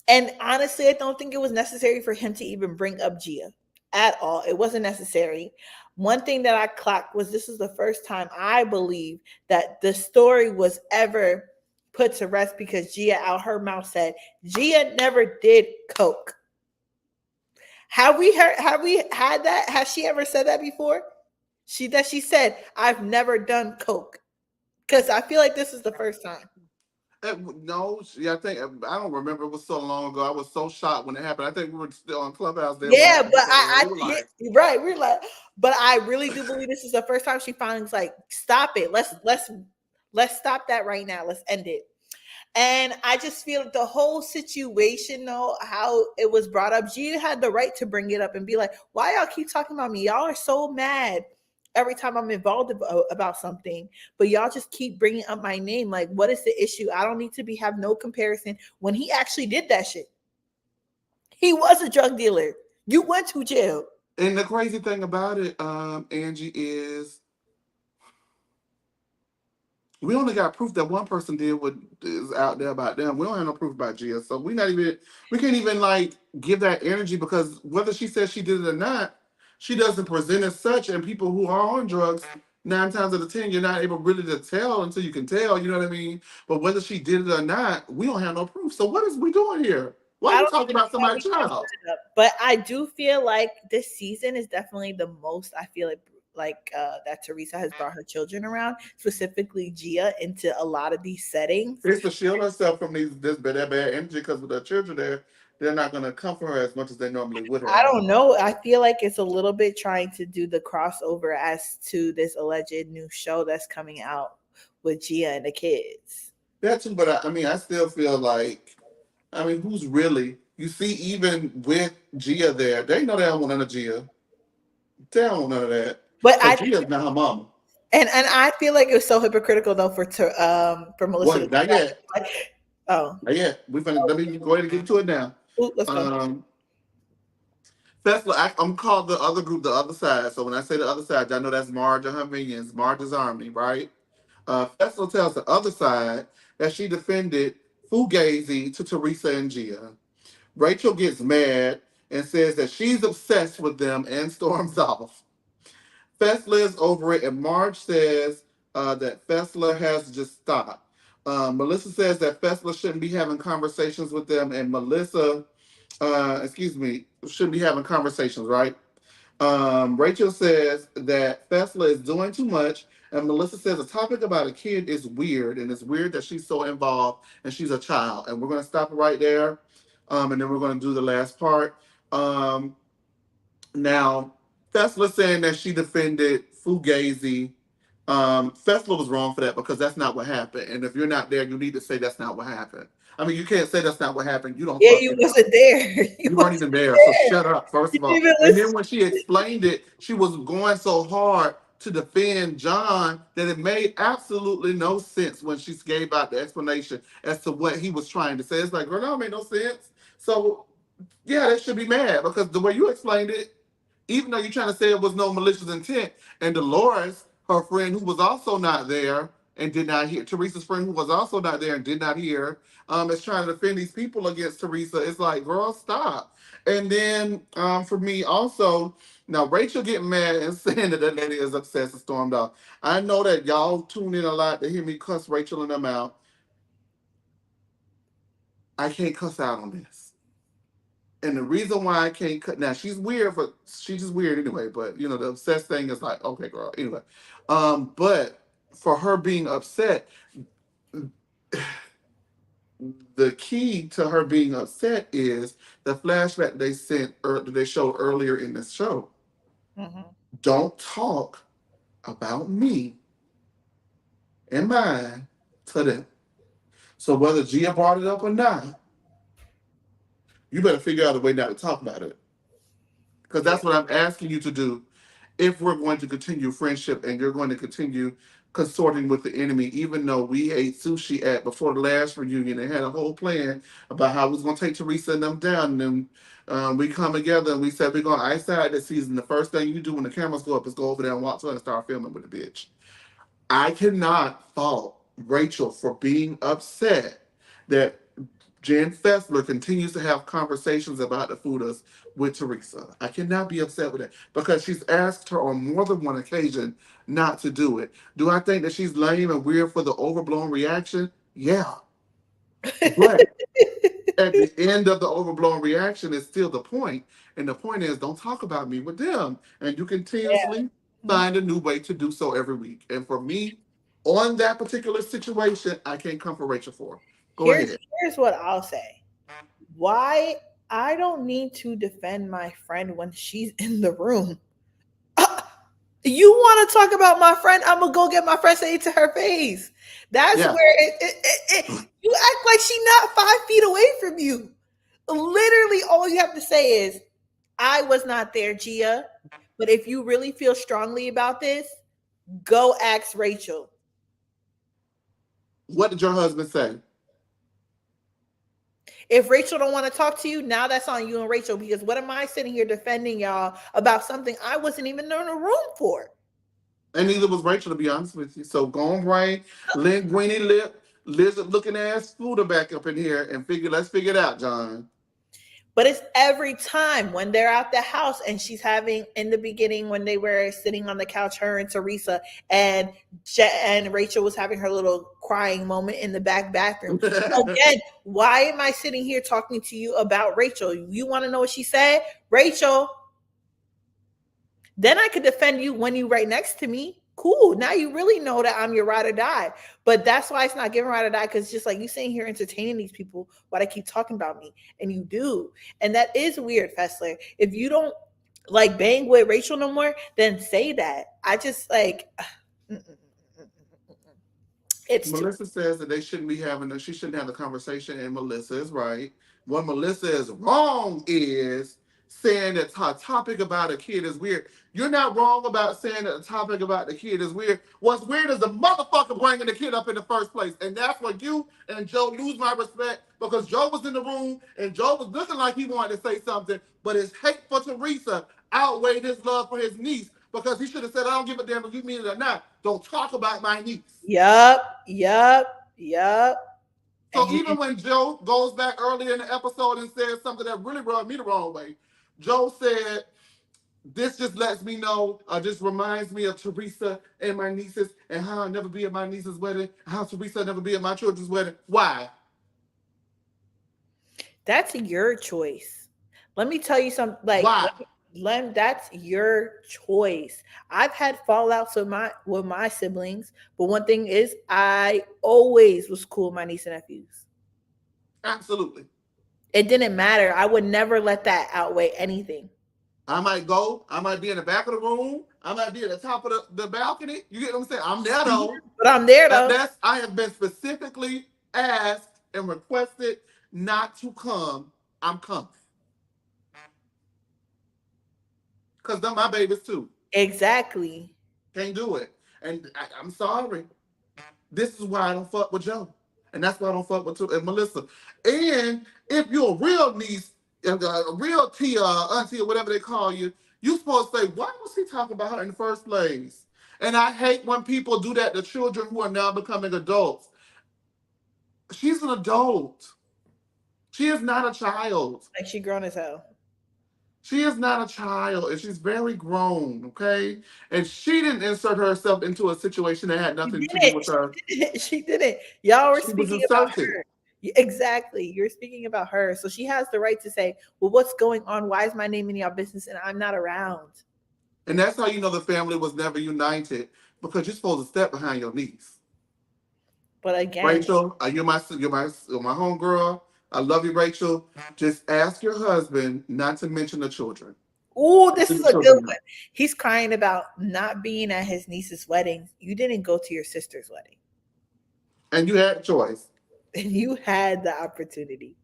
and honestly, I don't think it was necessary for him to even bring up Gia at all. It wasn't necessary. One thing that I clocked was this is the first time I believe that the story was ever put to rest because Gia out her mouth said Gia never did coke. Have we had that? Has she ever said that before? She said, I've never done coke. Because I feel like this is the first time. No, I think I don't remember. It was so long ago. I was so shocked when it happened. I think we were still on Clubhouse. Yeah, but right. We're like, but I really do believe this is the first time she finally was like, stop it. Let's stop that right now. Let's end it. And I just feel like the whole situation, though, how it was brought up, Gia had the right to bring it up and be like, why y'all keep talking about me? Y'all are so mad every time I'm involved about something, but y'all just keep bringing up my name. Like, what is the issue? I don't need to have no comparison when he actually did that shit. He was a drug dealer. You went to jail. And the crazy thing about it, Angie, is we only got proof that one person did what is out there about them. We don't have no proof about Gia. So we can't even like give that energy because whether she says she did it or not, she doesn't present as such. And people who are on drugs, 9 times out of 10, you're not able really to tell until you can tell, you know what I mean? But whether she did it or not, we don't have no proof. So what is we doing here? Why I you don't talking think about that somebody's we can child? set it up, but I do feel like this season is definitely the most. I feel that Teresa has brought her children around, specifically Gia, into a lot of these settings. It's to shield herself from that bad energy because with her children there, they're not going to comfort her as much as they normally would I have. don't know. I feel like it's a little bit trying to do the crossover as to this alleged new show that's coming out with Gia and the kids. That too, but I mean, I still feel like, I mean, who's really? You see, even with Gia there, they know they don't want none of Gia. They don't want none of that But because Gia's not her mama. and I feel like it was so hypocritical though for Melissa to What? come Not back. yet. Like, oh, Not yet. We finna let me go ahead and get to it now. ooh, let's go. Um, Fessla, I'm called the other group, the other side. So when I say the other side, I know that's Marge and her minions, Marge's army, right? Fessla tells the other side that she defended Fugazi to Teresa and Gia. Rachel gets mad and says that she's obsessed with them and storms off. Fessler is over it, and Marge says that Fessler has to just stop. Melissa says that Fessler shouldn't be having conversations with them, and Melissa, shouldn't be having conversations, right? Rachel says that Fessler is doing too much, and Melissa says a topic about a kid is weird, and it's weird that she's so involved and she's a child. And we're going to stop it right there, and then we're going to do the last part. Um, Now, Fessler saying that she defended Fugazi. Fessler was wrong for that because that's not what happened. And if you're not there, you need to say that's not what happened. I mean, you can't say that's not what happened. You don't Yeah, you fucking know. wasn't there. You You weren't wasn't even there, so there. shut up, first You of didn't all. even And listen. then when she explained it, she was going so hard to defend John that it made absolutely no sense when she gave out the explanation as to what he was trying to say. It's like, girl, that don't make no sense. So, yeah, they should be mad because the way you explained it, even though you're trying to say it was no malicious intent, and Dolores, her friend who was also not there and did not hear, Teresa's friend who was also not there and did not hear, is trying to defend these people against Teresa. It's like, girl, stop. And then for me also, now Rachel getting mad and saying that that lady is obsessed and stormed off. I know that y'all tune in a lot to hear me cuss Rachel and them out. I can't cuss out on this. And the reason why I can't cut now, she's just weird anyway. But you know, the obsessed thing is like, okay, girl. Anyway, but for her being upset, the key to her being upset is the flashback they sent or they showed earlier in the show. Mhm. Don't talk about me and mine to them. So whether Gia brought it up or not, you better figure out a way not to talk about it. Because Yeah. that's what I'm asking you to do if we're going to continue friendship and you're going to continue consorting with the enemy, even though we ate sushi at before the last reunion and had a whole plan about how we was going to take Teresa and them down. And then we come together and we said we're going to ice out this season. The first thing you do when the cameras go up is go over there and watch her and start filming with the bitch. I cannot fault Rachel for being upset that Jen Fessler continues to have conversations about the Fudas with Teresa. I cannot be upset with that because she's asked her on more than one occasion not to do it. Do I think that she's lame and weird for the overblown reaction? Yeah. But at the end of the overblown reaction is still the point. And the point is don't talk about me with them. And you continuously Mhm. find a new way to do so every week. And for me, on that particular situation, I can't come for Rachel for. Go Here's ahead. here's what I'll say. Why I don't need to defend my friend when she's in the room. You want to talk about my friend? I'm gonna go get my friend, say it to her face. That's Yeah. where you act like she's not 5 feet away from you. Literally, all you have to say is, "I was not there, Gia. But if you really feel strongly about this, go ask Rachel." What did your husband say? If Rachel don't want to talk to you, now that's on you and Rachel. Because what am I sitting here defending y'all about something I wasn't even in the room for? And neither was Rachel, to be honest with you. So go on, brain, linguini lip, lizard looking ass Fuda back up in here and let's figure it out, John. But it's every time when they're at the house and she's having, in the beginning when they were sitting on the couch, her and Teresa, and and Rachel was having her little crying moment in the back bathroom. Again, why am I sitting here talking to you about Rachel? You want to know what she said? Rachel, then I could defend you when you right next to me. Cool. Now you really know that I'm your ride or die. But that's why it's not giving ride or die, because just like you sitting here entertaining these people while they keep talking about me. And you do. And that is weird, Fessler. If you don't like bang with Rachel no more, then say that. I just like it's Melissa says that they shouldn't be having she shouldn't have the conversation, and Melissa is right. What Melissa is wrong is saying that her topic about a kid is weird. You're not wrong about saying that the topic about the kid is weird. What's weird is the motherfucker bringing the kid up in the first place. And that's where you and Joe lose my respect, because Joe was in the room and Joe was looking like he wanted to say something, but his hate for Teresa outweighed his love for his niece, because he should have said, I don't give a damn if you mean it or not. Don't talk about my niece. Yup. So even when Joe goes back earlier in the episode and says something that really rubbed me the wrong way, Joe said, this just lets me know, just reminds me of Teresa and my nieces, and how I'll never be at my niece's wedding, how Teresa will never be at my children's wedding. Why? That's your choice. Let me tell you something. Like, why? That's your choice. I've had fallouts with my siblings, but one thing is, I always was cool with my niece and nephews. Absolutely. It didn't matter. I would never let that outweigh anything. I might be in the back of the room, I might be at the top of the balcony. You get what I'm saying? I'm there though. But I'm there though. I have been specifically asked and requested not to come. I'm coming. Because they're my babies too. Exactly. Can't do it. And I'm sorry. This is why I don't fuck with Joe. And that's why I don't fuck with Melissa. And if you're a real niece, a real tia, auntie, or whatever they call you, you're supposed to say, why was he talking about her in the first place? And I hate when people do that to children who are now becoming adults. She's an adult. She is not a child. Like, she grown as hell. She is not a child, and she's very grown, okay? And she didn't insert herself into a situation that had nothing to do with her. She didn't. Y'all were speaking about her. Exactly. You're speaking about her. So she has the right to say, well, what's going on? Why is my name in y'all business and I'm not around? And that's how you know the family was never united, because you're supposed to step behind your niece. But again, Rachel, you're my homegirl. I love you, Rachel. Just ask your husband not to mention the children. Oh, this is a good one. He's crying about not being at his niece's wedding. You didn't go to your sister's wedding. And you had a choice. And you had the opportunity.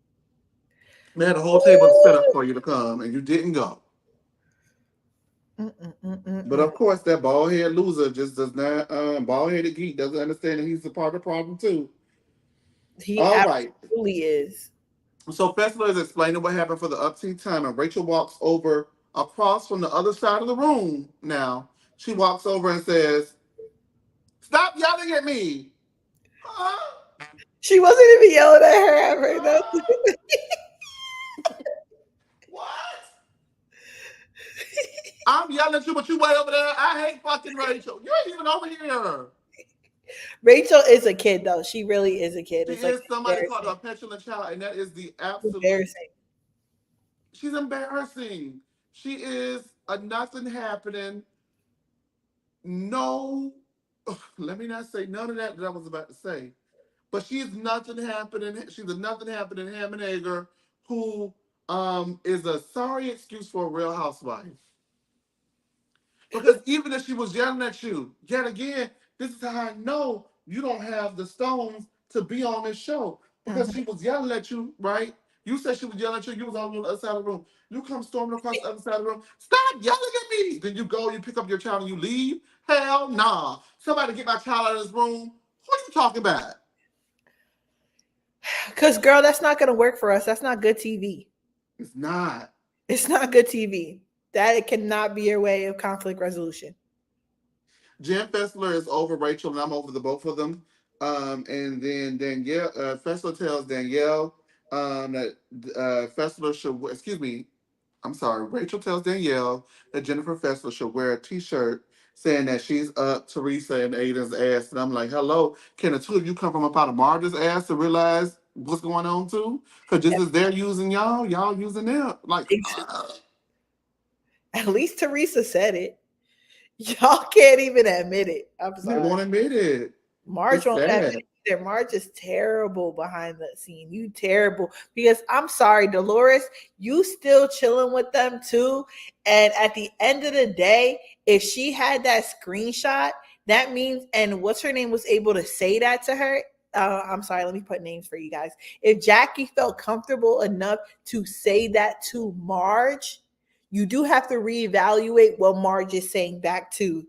They had a whole table set up for you to come, and you didn't go. But of course, that bald-headed loser just does not, bald-headed geek doesn't understand that he's a part of the problem too. He absolutely is. So Fessla is explaining what happened for the upteenth time, and Rachel walks over across from the other side of the room now. She walks over and says, stop yelling at me. She wasn't even yelling at her ever. What? I'm yelling at you, but you way over there. I hate fucking Rachel. You ain't even over here. Rachel is a kid, though. She really is a kid. She is somebody called a petulant child, and that is the absolute. Embarrassing. She's embarrassing. She is a nothing happening. No, let me not say none of that I was about to say. But she's nothing happening. She's a nothing happening ham and egger who is a sorry excuse for a real housewife. Because even if she was yelling at you, yet again, this is how I know you don't have the stones to be on this show. Because she was yelling at you, right? You said she was yelling at you. You was on the other side of the room. You come storming across the other side of the room. Stop yelling at me. Then you go, you pick up your child, and you leave. Hell nah. Somebody get my child out of this room. What are you talking about? Because, girl, that's not going to work for us. That's not good TV. It's not. It's not good TV. That cannot be your way of conflict resolution. Jen Fessler is over Rachel, and I'm over the both of them. And then Danielle, Fessler tells Danielle That Fessler should, excuse me, I'm sorry, Rachel tells Danielle that Jennifer Fessler should wear a T-shirt saying that she's up Teresa and Aiden's ass. And I'm like, hello, can the two of you come from up out of Marge's ass to realize what's going on too? Because just as they're using y'all using them. Like, at least Teresa said it. Y'all can't even admit it. I'm they sorry. won't admit it. Marge It's won't admit sad. it either. Marge is terrible behind the scene. You terrible. Because I'm sorry, Dolores, you still chilling with them too. And at the end of the day, if she had that screenshot, that means, and what's her name was able to say that to her. I'm sorry, let me put names for you guys. If Jackie felt comfortable enough to say that to Marge, you do have to reevaluate what Marge is saying back to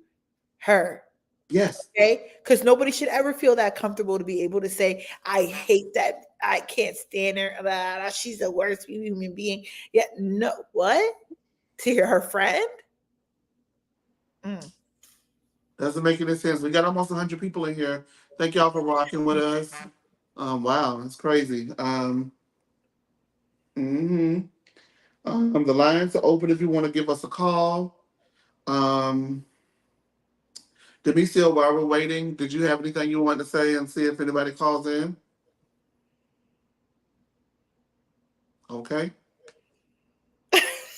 her. Yes. Okay, because nobody should ever feel that comfortable to be able to say, I hate that, I can't stand her, she's the worst human being. Yeah, no, what? To her friend? Doesn't make any sense. We got almost 100 people in here. Thank y'all for rocking with us. Wow, that's crazy. Mhm. The lines are open if you want to give us a call. Demisio, while we're waiting, did you have anything you want to say and see if anybody calls in? Okay.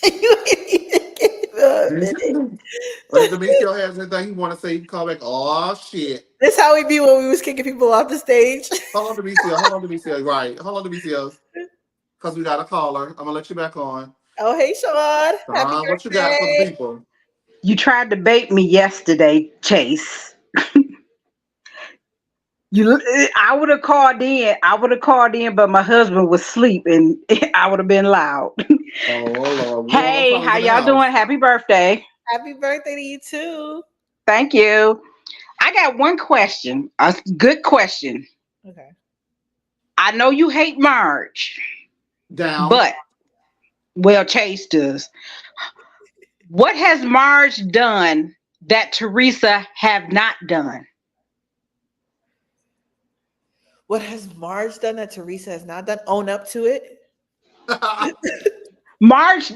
You ain't even give a minute. If Demisio has anything you want to say, you can call back. Oh, shit. This how we be when we was kicking people off the stage. Hold on, Demisio. Hold on, Demisio. Right. Hold on, Demisio. Because we got a caller. I'm going to let you back on. Oh, hey, Sean. Happy What you got for the birthday. people? You tried to bait me yesterday, Chase. I would have called in. But my husband was asleep, and I would have been loud. Oh, Lord. We don't want no Hey, problems how in the y'all house. doing? Happy birthday! Happy birthday to you too. Thank you. I got one question. A good question. Okay. I know you hate Marge, Down. but well, Chase does. What has Marge done that Teresa have not done? What has Marge done that Teresa has not done? Own up to it. Marge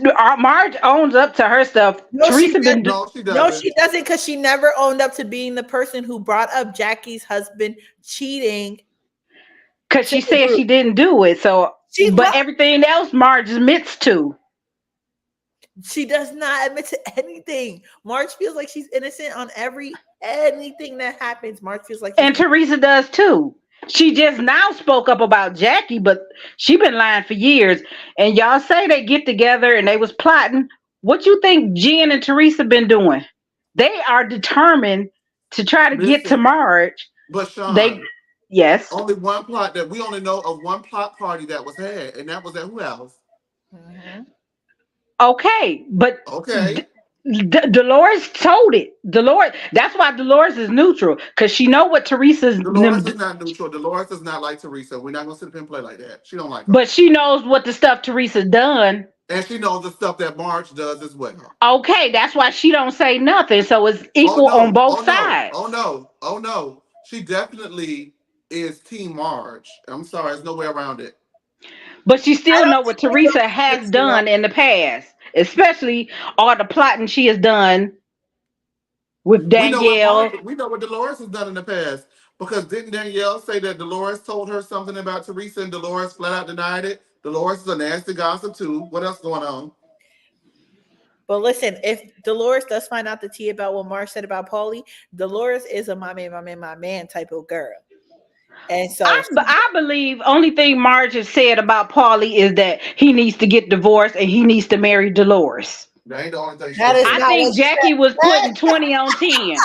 owns up to her stuff. No, she Teresa doesn't. been No, she No, doesn't. she doesn't, because she never owned up to being the person who brought up Jackie's husband cheating because to she the said group. she didn't do it. So, but everything else Marge admits to. She does not admit to anything. Marge feels like she's innocent on anything that happens. Marge feels like And Teresa does too. She just now spoke up about Jackie, but she been lying for years. And y'all say they get together and they was plotting. What you think Jen and Teresa been doing? They are determined to try to get to Listen, Marge. but They Sean, yes. only one plot that we only know of one plot party that was had, and that was at who else? Mhm. Okay, but Okay. Dolores told it. Dolores. That's why Dolores is neutral because she know what Teresa's. Dolores is not neutral. Dolores does not like Teresa. We're not gonna sit up and play like that. She don't like her. But she knows what the stuff Teresa's done. And she knows the stuff that Marge does as well. Okay, that's why she don't say nothing. So it's Oh equal on no, both oh no, sides. oh no, oh no. She definitely is Team Marge. I'm sorry, there's no way around it. But she I still don't know what think Teresa has it's wrong. done in the past, especially all the plotting she has done with Danielle. We know what Dolores has done in the past. Because didn't Danielle say that Dolores told her something about Teresa and Dolores flat out denied it? Dolores is a nasty gossip too. What else going on? But listen, if Dolores does find out the tea about what Marge said about Paulie, Dolores is a my man type of girl. And so I believe only thing Marge has said about Paulie is that he needs to get divorced and he needs to marry Dolores. That ain't the only thing she that has is I said. not what think she Jackie was said. putting 20 on 10.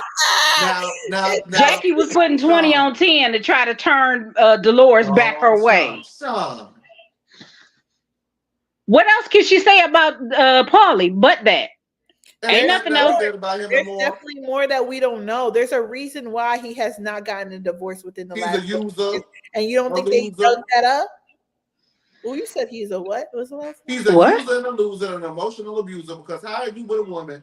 Now, Jackie was putting 20 Sean. on 10 to try to turn Dolores back Oh, her way. Sean. What else can she say about Paulie but that? And Ain't ain't nothing nothing else else. said about him no There's more. definitely more that we don't know. There's a reason why he has not gotten a divorce within the He's a last 4 user, years. And you don't a think they loser. dug that up? Oh, you said he's a what? What was the last one? He's a What? user and a loser, an emotional abuser. Because how are you with a woman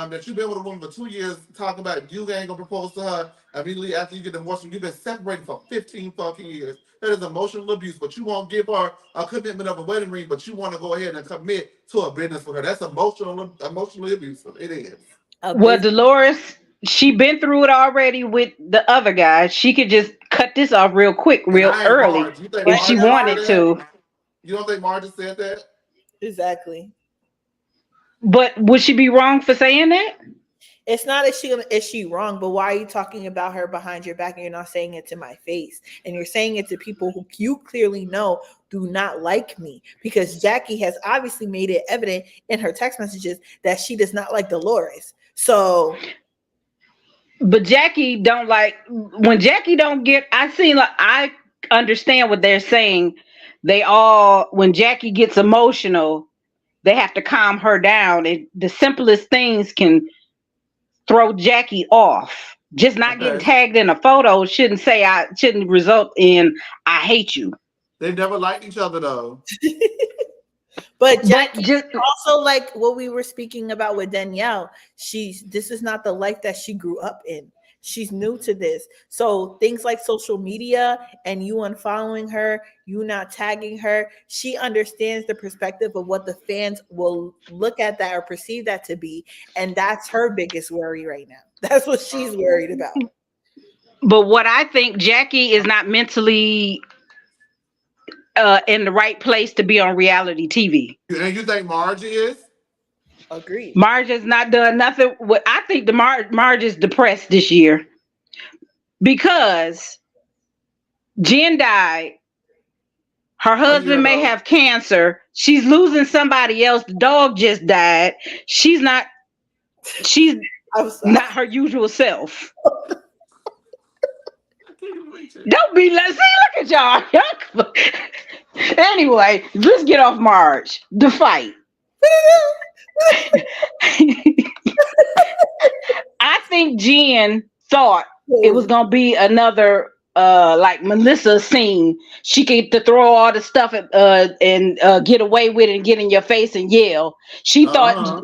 that you've been with a woman for 2 years, talking about you ain't gonna propose to her immediately after you get divorced, and you've been separated for 15 fucking years. That is emotional abuse, but you won't give her a commitment of a wedding ring, but you want to go ahead and commit to a business with her. That's emotionally abusive. It is. Well, Dolores, she been through it already with the other guy. She could just cut this off real quick, And real I ain't early, Marge. You think if Marge she said wanted that? to. You don't think Marge said that? Exactly. But would she be wrong for saying that? It's not is she wrong, but why are you talking about her behind your back and you're not saying it to my face? And you're saying it to people who you clearly know do not like me, because Jackie has obviously made it evident in her text messages that she does not like Dolores. So, but Jackie don't like, when Jackie don't get, I understand what they're saying. They all, when Jackie gets emotional, they have to calm her down. The simplest things can throw Jackie off. Just not getting Okay. tagged in a photo shouldn't result in I hate you. They never liked each other though. but But Jackie just also, like what we were speaking about with Danielle, this is not the life that she grew up in. She's new to this. So things like social media and you unfollowing her, you not tagging her, she understands the perspective of what the fans will look at that or perceive that to be. And that's her biggest worry right now. That's what she's worried about. but what I think, Jackie is not mentally in the right place to be on reality TV. And you think Marge is? Agreed. Marge has not done nothing. I think the Marge is depressed this year because Jen died. Her A year husband may ago. have cancer. She's losing somebody else. The dog just died. She's not I'm sorry. her usual self. I can't even reach it. Don't be let's see, look at y'all. Anyway, let's get off Marge. The fight. I think Jen thought it was gonna be another like Melissa scene. She could to throw all the stuff and get away with it and get in your face and yell. She thought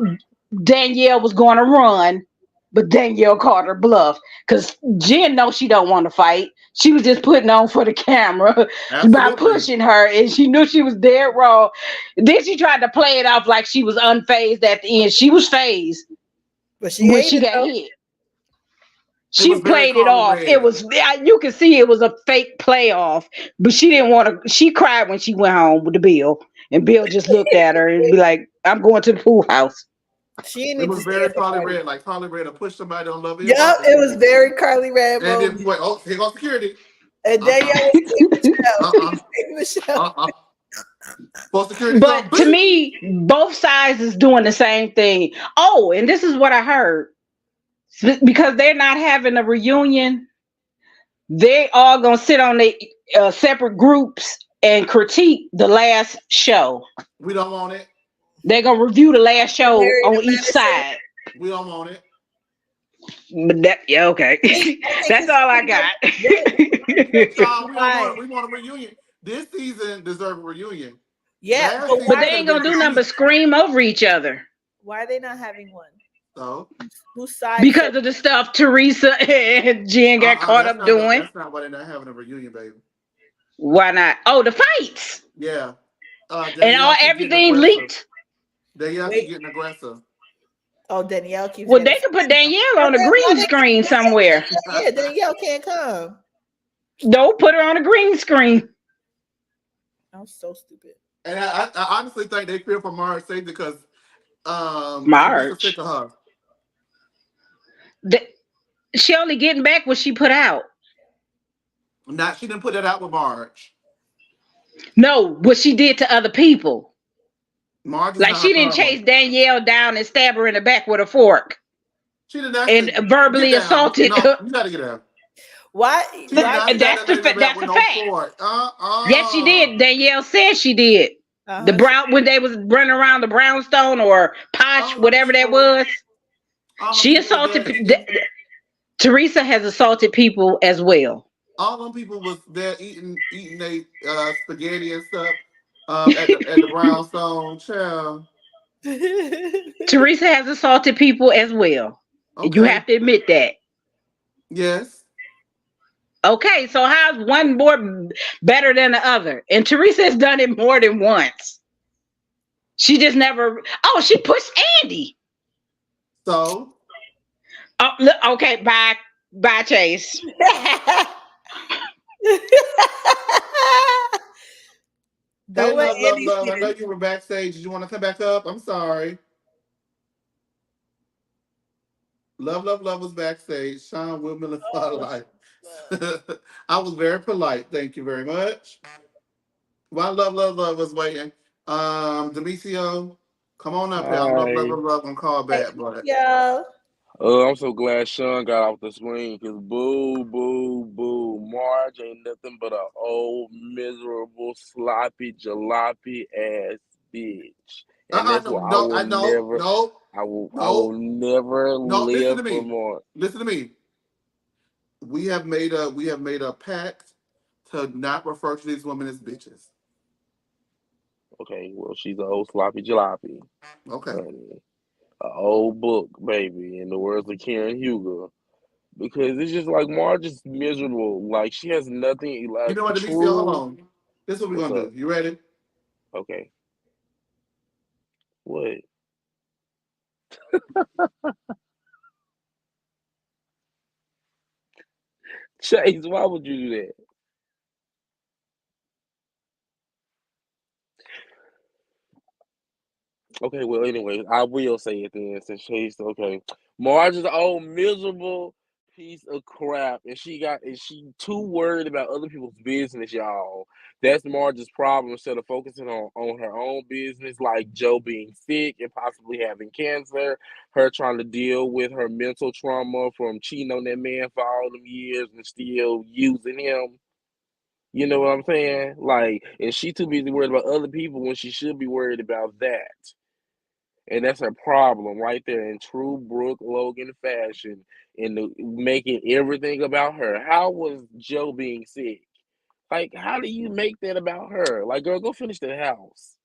Danielle was going to run, but Danielle caught her bluff because Jen knows she don't want to fight. She was just putting on for the camera by pushing her, and she knew she was dead wrong. Then she tried to play it off like she was unfazed at the end. She was phased, but when she got hit. She played it off. It was, you could see it was a fake playoff, but she didn't want to. She cried when she went home with the Bill, and Bill just looked at her and be like, "I'm going to the pool house." It was very Carly Red, like Carly Red to push somebody on Love Is. Yep, it was very Carly Red. And then you went, oh, here goes security. And Danielle was Michelle. But to me, both sides is doing the same thing. Oh, and this is what I heard. Because they're not having a reunion, they all gonna sit on the separate groups and critique the last show. We don't want it. They're gonna review the last show on each side. We don't want it. But okay. That's all I got. We want a reunion. This season deserves a reunion. Yeah, but they ain't gonna do nothing but scream over each other. Why are they not having one? So whose side? Because of the stuff Teresa and Jen got caught up doing. That's not why they're not having a reunion, baby. Why not? Oh, the fights. Yeah. And everything leaked. Danielle keep getting aggressive. Oh, Danielle keeps. Well, they can put Danielle on a green screen somewhere. Yeah, Danielle can't come. No, put her on a green screen. I'm so stupid. And I honestly think they feel for Marge's safety because Marge sick of her. She only getting back what she put out. She didn't put that out with Marge. No, what she did to other people. Marge, like she didn't chase Danielle down and stab her in the back with a fork. She did actually, and verbally assaulted. No, you gotta get out. Why? That's a fact. Yes, she did. Danielle said she did. The brown when they was running around the brownstone or Posh, whatever that was. She assaulted. Teresa has assaulted people as well. All them people was there eating they spaghetti and stuff at the brownstone. Child. Teresa has assaulted people as well. You Okay. have to admit that. Yes. Okay, so how's one more better than the other? And Teresa has done it more than once. She just never. Oh, she pushed Andy. So Oh, look, okay, bye, Chase. hey, Don't let love, love, Andy love. see I know this. you were backstage. Did you want to come back up? I'm sorry. Love, love, love was backstage. Sean Woodman Oh, Spotlight. I was very polite. Thank you very much. While love, love, love was waiting. Demetrio, come on up here. I love, love, Hi. love, love and call hey, back, but yo. I'm so glad Sean got off the screen because boo, boo, boo. Marge ain't nothing but a old, miserable, sloppy, jalopy ass bitch. And that's no, why I no, will I know, never, no, I will no, never no. Listen live to for me. Marge. Listen to me. We have made a pact to not refer to these women as bitches. Okay, well, she's an old sloppy jalopy, Okay. honey. An old book, baby, in the words of Karen Huger. Because it's just like Marge is miserable. Like she has nothing You like know what, Demetrio? Hold true. on. This is what we're What's gonna up? do. You ready? Okay. What? Chase, why would you do that? Okay, well, anyways, I will say it then since Chase, okay. Marge is an old miserable piece of crap and she too worried about other people's business, y'all. That's Marge's problem instead of focusing on her own business, like Joe being sick and possibly having cancer, her trying to deal with her mental trauma from cheating on that man for all them years and still using him. You know what I'm saying? Like, and she too busy worried about other people when she should be worried about that. And that's her problem right there in true Brooke Logan fashion, in making everything about her. How was Joe being sick? Like, how do you make that about her? Like, girl, go finish that house.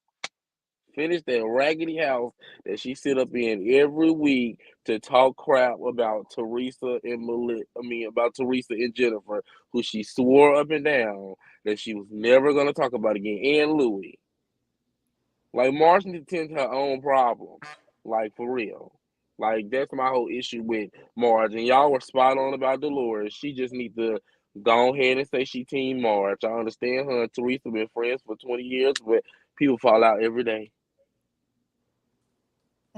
Finish that raggedy house that she sit up in every week to talk crap about Teresa and about Teresa and Jennifer, who she swore up and down that she was never gonna talk about again, and Louis. Like Marge needs to tend to her own problems. Like for real. Like that's my whole issue with Marge. And y'all were spot on about Dolores. She just needs to go ahead and say she team Marge. I understand her and Teresa been friends for 20 years, but people fall out every day.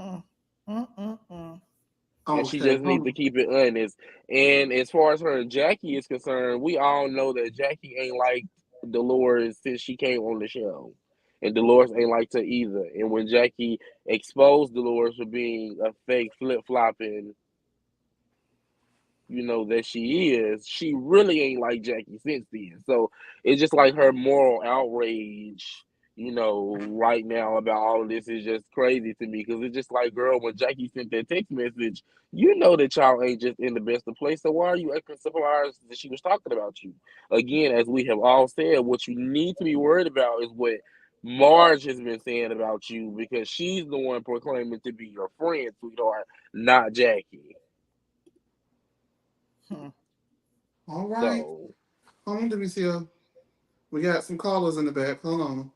Mm, mm, mm, mm. And she Okay. just needs to keep it honest. And as far as her and Jackie is concerned, we all know that Jackie ain't like Dolores since she came on the show. And Dolores ain't like her either. And when Jackie exposed Dolores for being a fake flip flopping, that she really ain't like Jackie since then. So it's just like her moral outrage, right now about all of this is just crazy to me because it's just like, girl, when Jackie sent that text message, you know that y'all ain't just in the best of place. So why are you acting surprised that she was talking about you? Again, as we have all said, what you need to be worried about is what Marge has been saying about you because she's the one proclaiming to be your friend, sweetheart, not Jackie. Hmm. All right. So Hold on, Demetrio. We got some callers in the back. Hold on.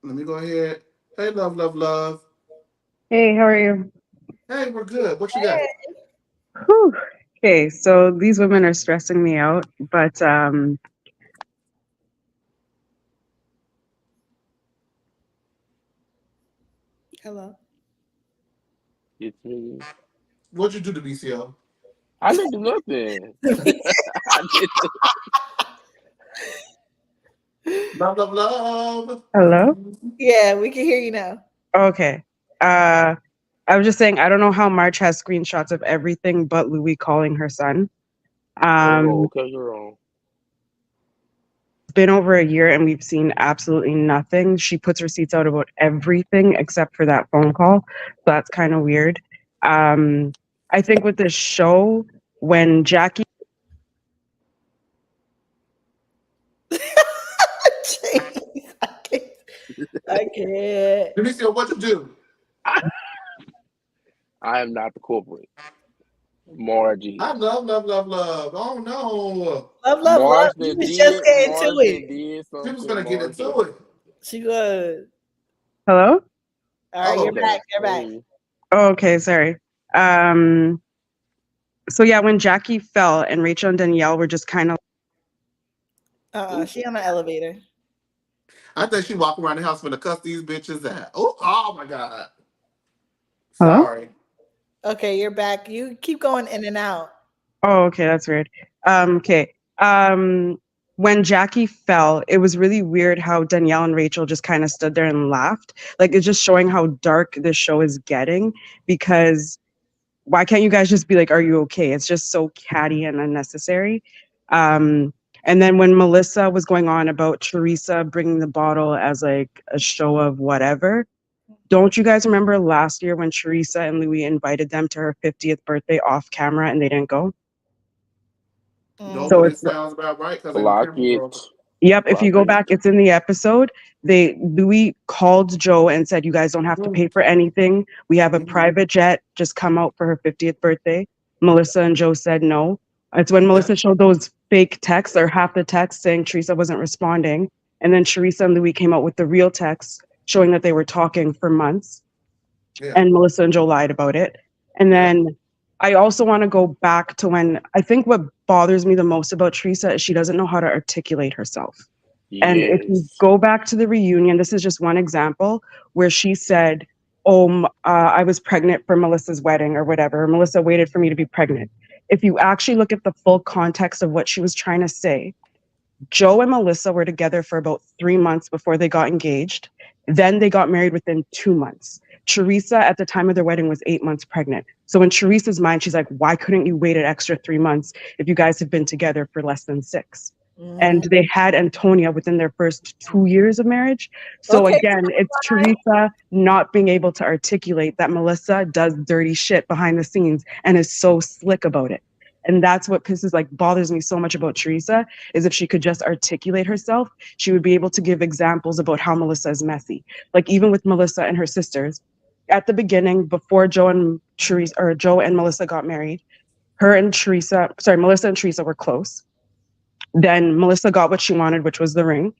Let me go ahead. Hey, love, love, love. Hey, how are you? Hey, we're good. What you got? Whew. Okay, so these women are stressing me out, but Hello. it's me. What'd you do to BCO? I didn't do nothing. I did. Love, love, love. hello. Yeah, we can hear you now. Okay. Uh, I was just saying I don't know how March has screenshots of everything but Louis calling her son. Oh, Um, okay, you're on. it's been over a year and we've seen absolutely nothing. She puts receipts out about everything except for that phone call. So that's kind of weird. Um, I think with this show, when Jackie Jeez, I can't. I can't. Demetrio, what'd you do? I am not the culprit. Marge is. I love. Oh no. Love. Marge You then was just did. getting to Marge then it. did She was something. gonna get Marge. into it. She was. Hello? All right, Oh, you're okay. back. You're back. Hey. Oh, okay, sorry. So yeah, when Jackie fell and Rachel and Danielle were just kind of She on the elevator. I think she walking around the house gonna cuss these bitches out. Oh my god. hello? Sorry. Okay, you're back. You keep going in and out. Oh, okay, that's weird. Okay. When Jackie fell, it was really weird how Danielle and Rachel just kind of stood there and laughed. Like it's just showing how dark this show is getting because why can't you guys just be like, are you okay? It's just so catty and unnecessary. And then when Melissa was going on about Teresa bringing the bottle as like a show of whatever, don't you guys remember last year when Teresa and Louis invited them to her 50th birthday off camera and they didn't go? No, So but it it's sounds about right because they were Block camera it. girls. Yep, if you Block go it. back, it's in the episode. Louis called Joe and said, "You guys don't have to pay for anything. We have a private jet. Just come out for her 50th birthday." Melissa and Joe said no. It's when Yeah. Melissa showed those fake texts or half the text saying Teresa wasn't responding, and then Teresa and Louis came out with the real text showing that they were talking for months, Yeah. and Melissa and Joe lied about it. And Yeah. then I also want to go back to when I think what bothers me the most about Teresa is she doesn't know how to articulate herself. And if you Yes. go back to the reunion, this is just one example where she said, "Oh, I was pregnant for Melissa's wedding or whatever. Melissa waited for me to be pregnant." If you actually look at the full context of what she was trying to say, Joe and Melissa were together for about 3 months before they got engaged. Then they got married within 2 months. Teresa, at the time of their wedding, was 8 months pregnant. So in Teresa's mind, she's like, why couldn't you wait an extra 3 months if you guys have been together for less than 6? And they had Antonia within their first 2 years of marriage. So Okay, again, it's Teresa not being able to articulate that Melissa does dirty shit behind the scenes and is so slick about it. And that's what bothers me so much about Teresa is if she could just articulate herself, she would be able to give examples about how Melissa is messy. Like even with Melissa and her sisters, at the beginning, before Joe and Melissa got married, Melissa and Teresa were close. Then Melissa got what she wanted, which was the ring.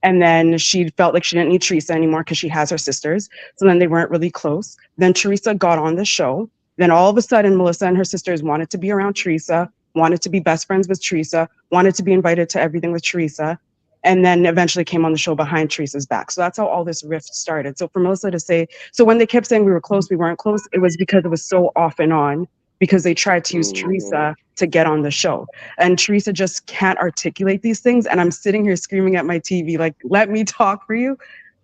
And then she felt like she didn't need Teresa anymore because she has her sisters. So then they weren't really close. Then Teresa got on the show. Then all of a sudden, Melissa and her sisters wanted to be around Teresa, wanted to be best friends with Teresa, wanted to be invited to everything with Teresa, and then eventually came on the show behind Teresa's back. So that's how all this rift started. So for Melissa to say, so when they kept saying we were close, we weren't close, it was because it was so off and on because they tried to use Teresa to get on the show. And Teresa just can't articulate these things. And I'm sitting here screaming at my TV, like, let me talk for you.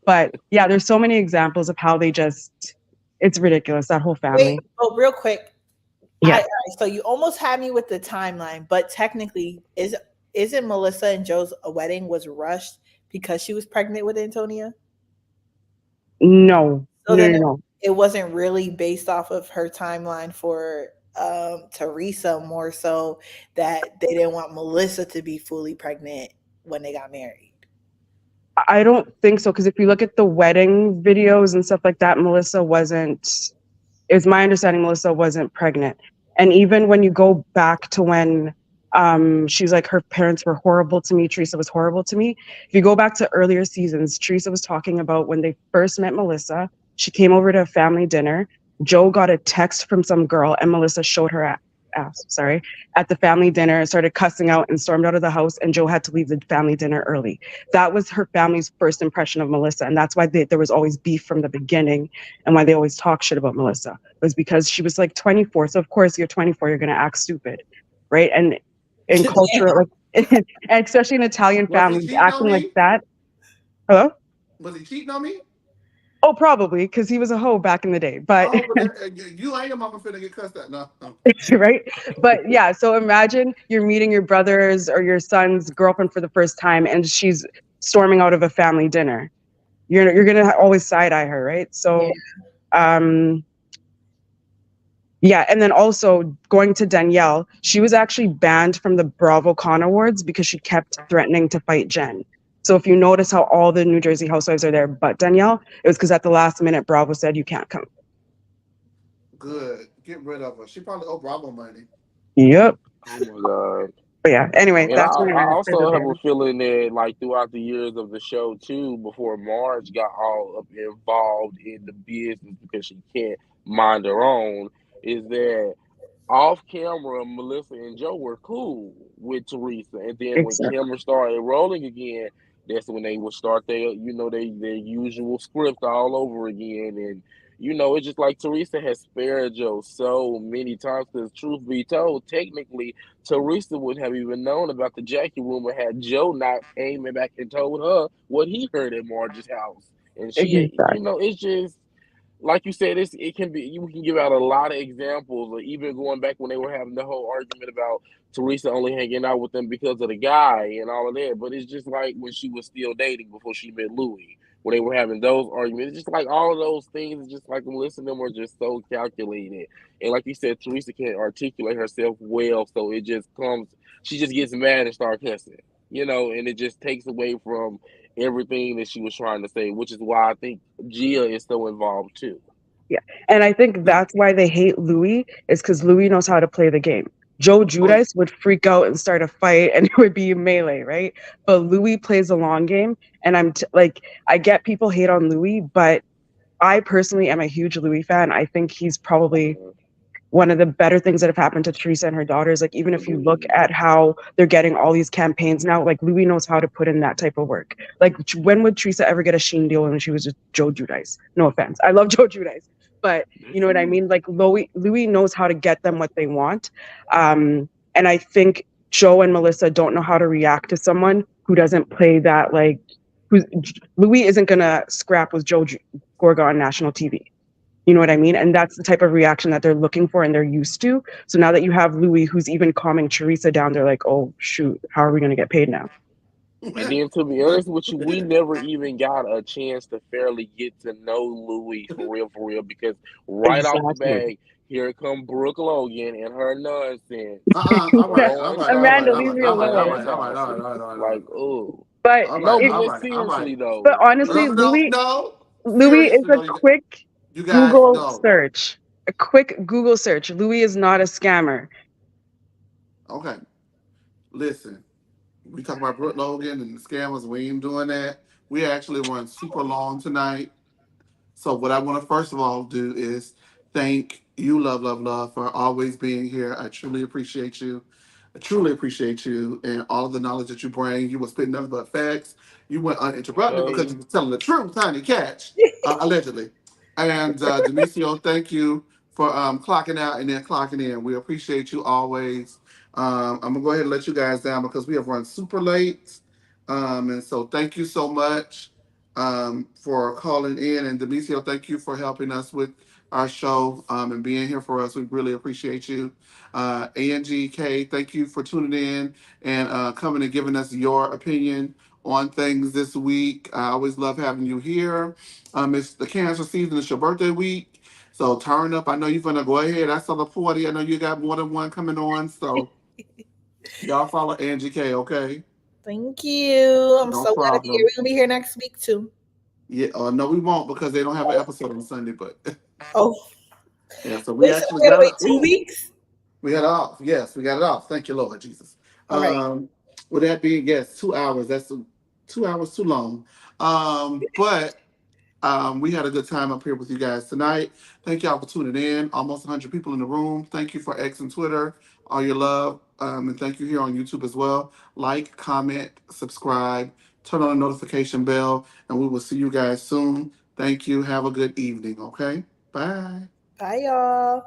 But yeah, there's so many examples of how it's ridiculous, that whole family. Wait, real quick. Yeah. So you almost had me with the timeline, but technically, isn't Melissa and Joe's wedding was rushed because she was pregnant with Antonia? No. So No. It wasn't really based off of her timeline for Teresa, more so that they didn't want Melissa to be fully pregnant when they got married. I don't think so, because if you look at the wedding videos and stuff like that, it's my understanding Melissa wasn't pregnant. And even when you go back to when she's like, her parents were horrible to me, Teresa was horrible to me. If you go back to earlier seasons, Teresa was talking about when they first met Melissa, she came over to a family dinner. Joe got a text from some girl and Melissa showed her at the family dinner, started cussing out and stormed out of the house, and Joe had to leave the family dinner early. That was her family's first impression of Melissa, and that's why there was always beef from the beginning and why they always talk shit about Melissa. It was because she was like 24, so of course you're 24, you're going to act stupid, right? And in culture, like, and especially in Italian families, acting like that. Hello? Was he cheating on me? Oh, probably, because he was a hoe back in the day. But you ain't your mama finna get cussed at. No. right? But yeah, so imagine you're meeting your brother's or your son's girlfriend for the first time, and she's storming out of a family dinner. You're gonna always side eye her, right? So, yeah, and then also going to Danielle, she was actually banned from the BravoCon Awards because she kept threatening to fight Jen. So if you notice how all the New Jersey housewives are there but Danielle, it was because at the last minute Bravo said you can't come. good. Get rid of her. She probably owe Bravo money. Yep. Oh my god. But yeah. Anyway, And that's I my for the also have a band. feeling that, like, throughout the years of the show too, before Marge got all up involved in the business because she can't mind her own, is that off camera, Melissa and Joe were cool with Teresa, and then when Exactly. camera started rolling again, that's when they would start their usual script all over again. And it's just like Teresa has spared Joe so many times. Because truth be told, technically, Teresa wouldn't have even known about the Jackie rumor had Joe not came back and told her what he heard at Marge's house. And she, Exactly. it's just like you said, it can be. You can give out a lot of examples, or even going back when they were having the whole argument about Teresa only hanging out with them because of the guy and all of that. But it's just like when she was still dating before she met Louis, when they were having those arguments. It's just like all of those things. It's just like Melissa and them were just so calculated, and like you said, Teresa can't articulate herself well, so it just comes. She just gets mad and starts cussing, and it just takes away from everything that she was trying to say, which is why I think Gia is so involved too. Yeah. And I think that's why they hate Louis, is because Louis knows how to play the game. Joe Oh, Giudice would freak out and start a fight and it would be melee, right? But Louis plays a long game. And like, I get people hate on Louis, but I personally am a huge Louis fan. I think he's probably one of the better things that have happened to Teresa and her daughters. Like, even if you look Agreed. at how they're getting all these campaigns now, like Louis knows how to put in that type of work. Like, when would Teresa ever get a Sheen deal when she was just Joe Giudice? No offense, I love Joe Giudice, but That's you know what I true. mean. Like, Louis knows how to get them what they want, and I think Joe and Melissa don't know how to react to someone who doesn't play that. Like, who's Louis isn't gonna scrap with Gorga on national TV. You know what I mean? And that's the type of reaction that they're looking for and they're used to. So now that you have Louis, who's even calming Teresa down, they're like, oh, shoot, how are we going to get paid now? And then, to be honest with you, we never even got a chance to fairly get to know Louis for real, because right off the Exactly. bat, here come Brooke Logan and her nonsense All right, all throwing right, all shots right, Amanda, all at leave right, me all Gia right, all alone. and right, all right, all right, all Dawson. right, all right, Like, oh. But all No, right, but all it, like, right, all seriously right. but though, honestly, No, no, no. Louis is Seriously, a no, quick you guys, Google no. search. A quick Google search. Louis is not a scammer. Okay, listen. We talk about Brooke Logan and the scammers. We ain't doing that. We actually went super long tonight. So what I want to first of all do is thank you, love, love, love, for always being here. I truly appreciate you. I truly appreciate you and all of the knowledge that you bring. You were spitting nothing but facts. You went uninterrupted because okay. you were telling the truth, honey, catch, allegedly. And Demetrio, thank you for clocking out and then clocking in. We appreciate you always. I'm gonna go ahead and let you guys down because we have run super late. And so thank you so much for calling in. And Demetrio, thank you for helping us with our show and being here for us. We really appreciate you. ANGK, thank you for tuning in and coming and giving us your opinion on things this week. I always love having you here. It's the cancer season. It's your birthday week. So turn up. I know you're going to go ahead. I saw the party. I know you got more than one coming on. So y'all follow Angie K, okay? Thank you. I'm No so glad to be here. problem. We're gonna be here next week too. Yeah, no, we won't because they don't have an episode on Sunday. But Oh, yeah, so we wait, so actually we gotta got wait it. 2 weeks? We got it off. Yes, we got it off. Thank you, Lord Jesus. All right. Um, with that being, yes, 2 hours. That's 2 hours too long. But we had a good time up here with you guys tonight. Thank y'all for tuning in. Almost 100 people in the room. Thank you for X and Twitter, all your love. And thank you here on YouTube as well. Like, comment, subscribe, turn on the notification bell, and we will see you guys soon. Thank you. Have a good evening, okay? Bye. Bye, y'all.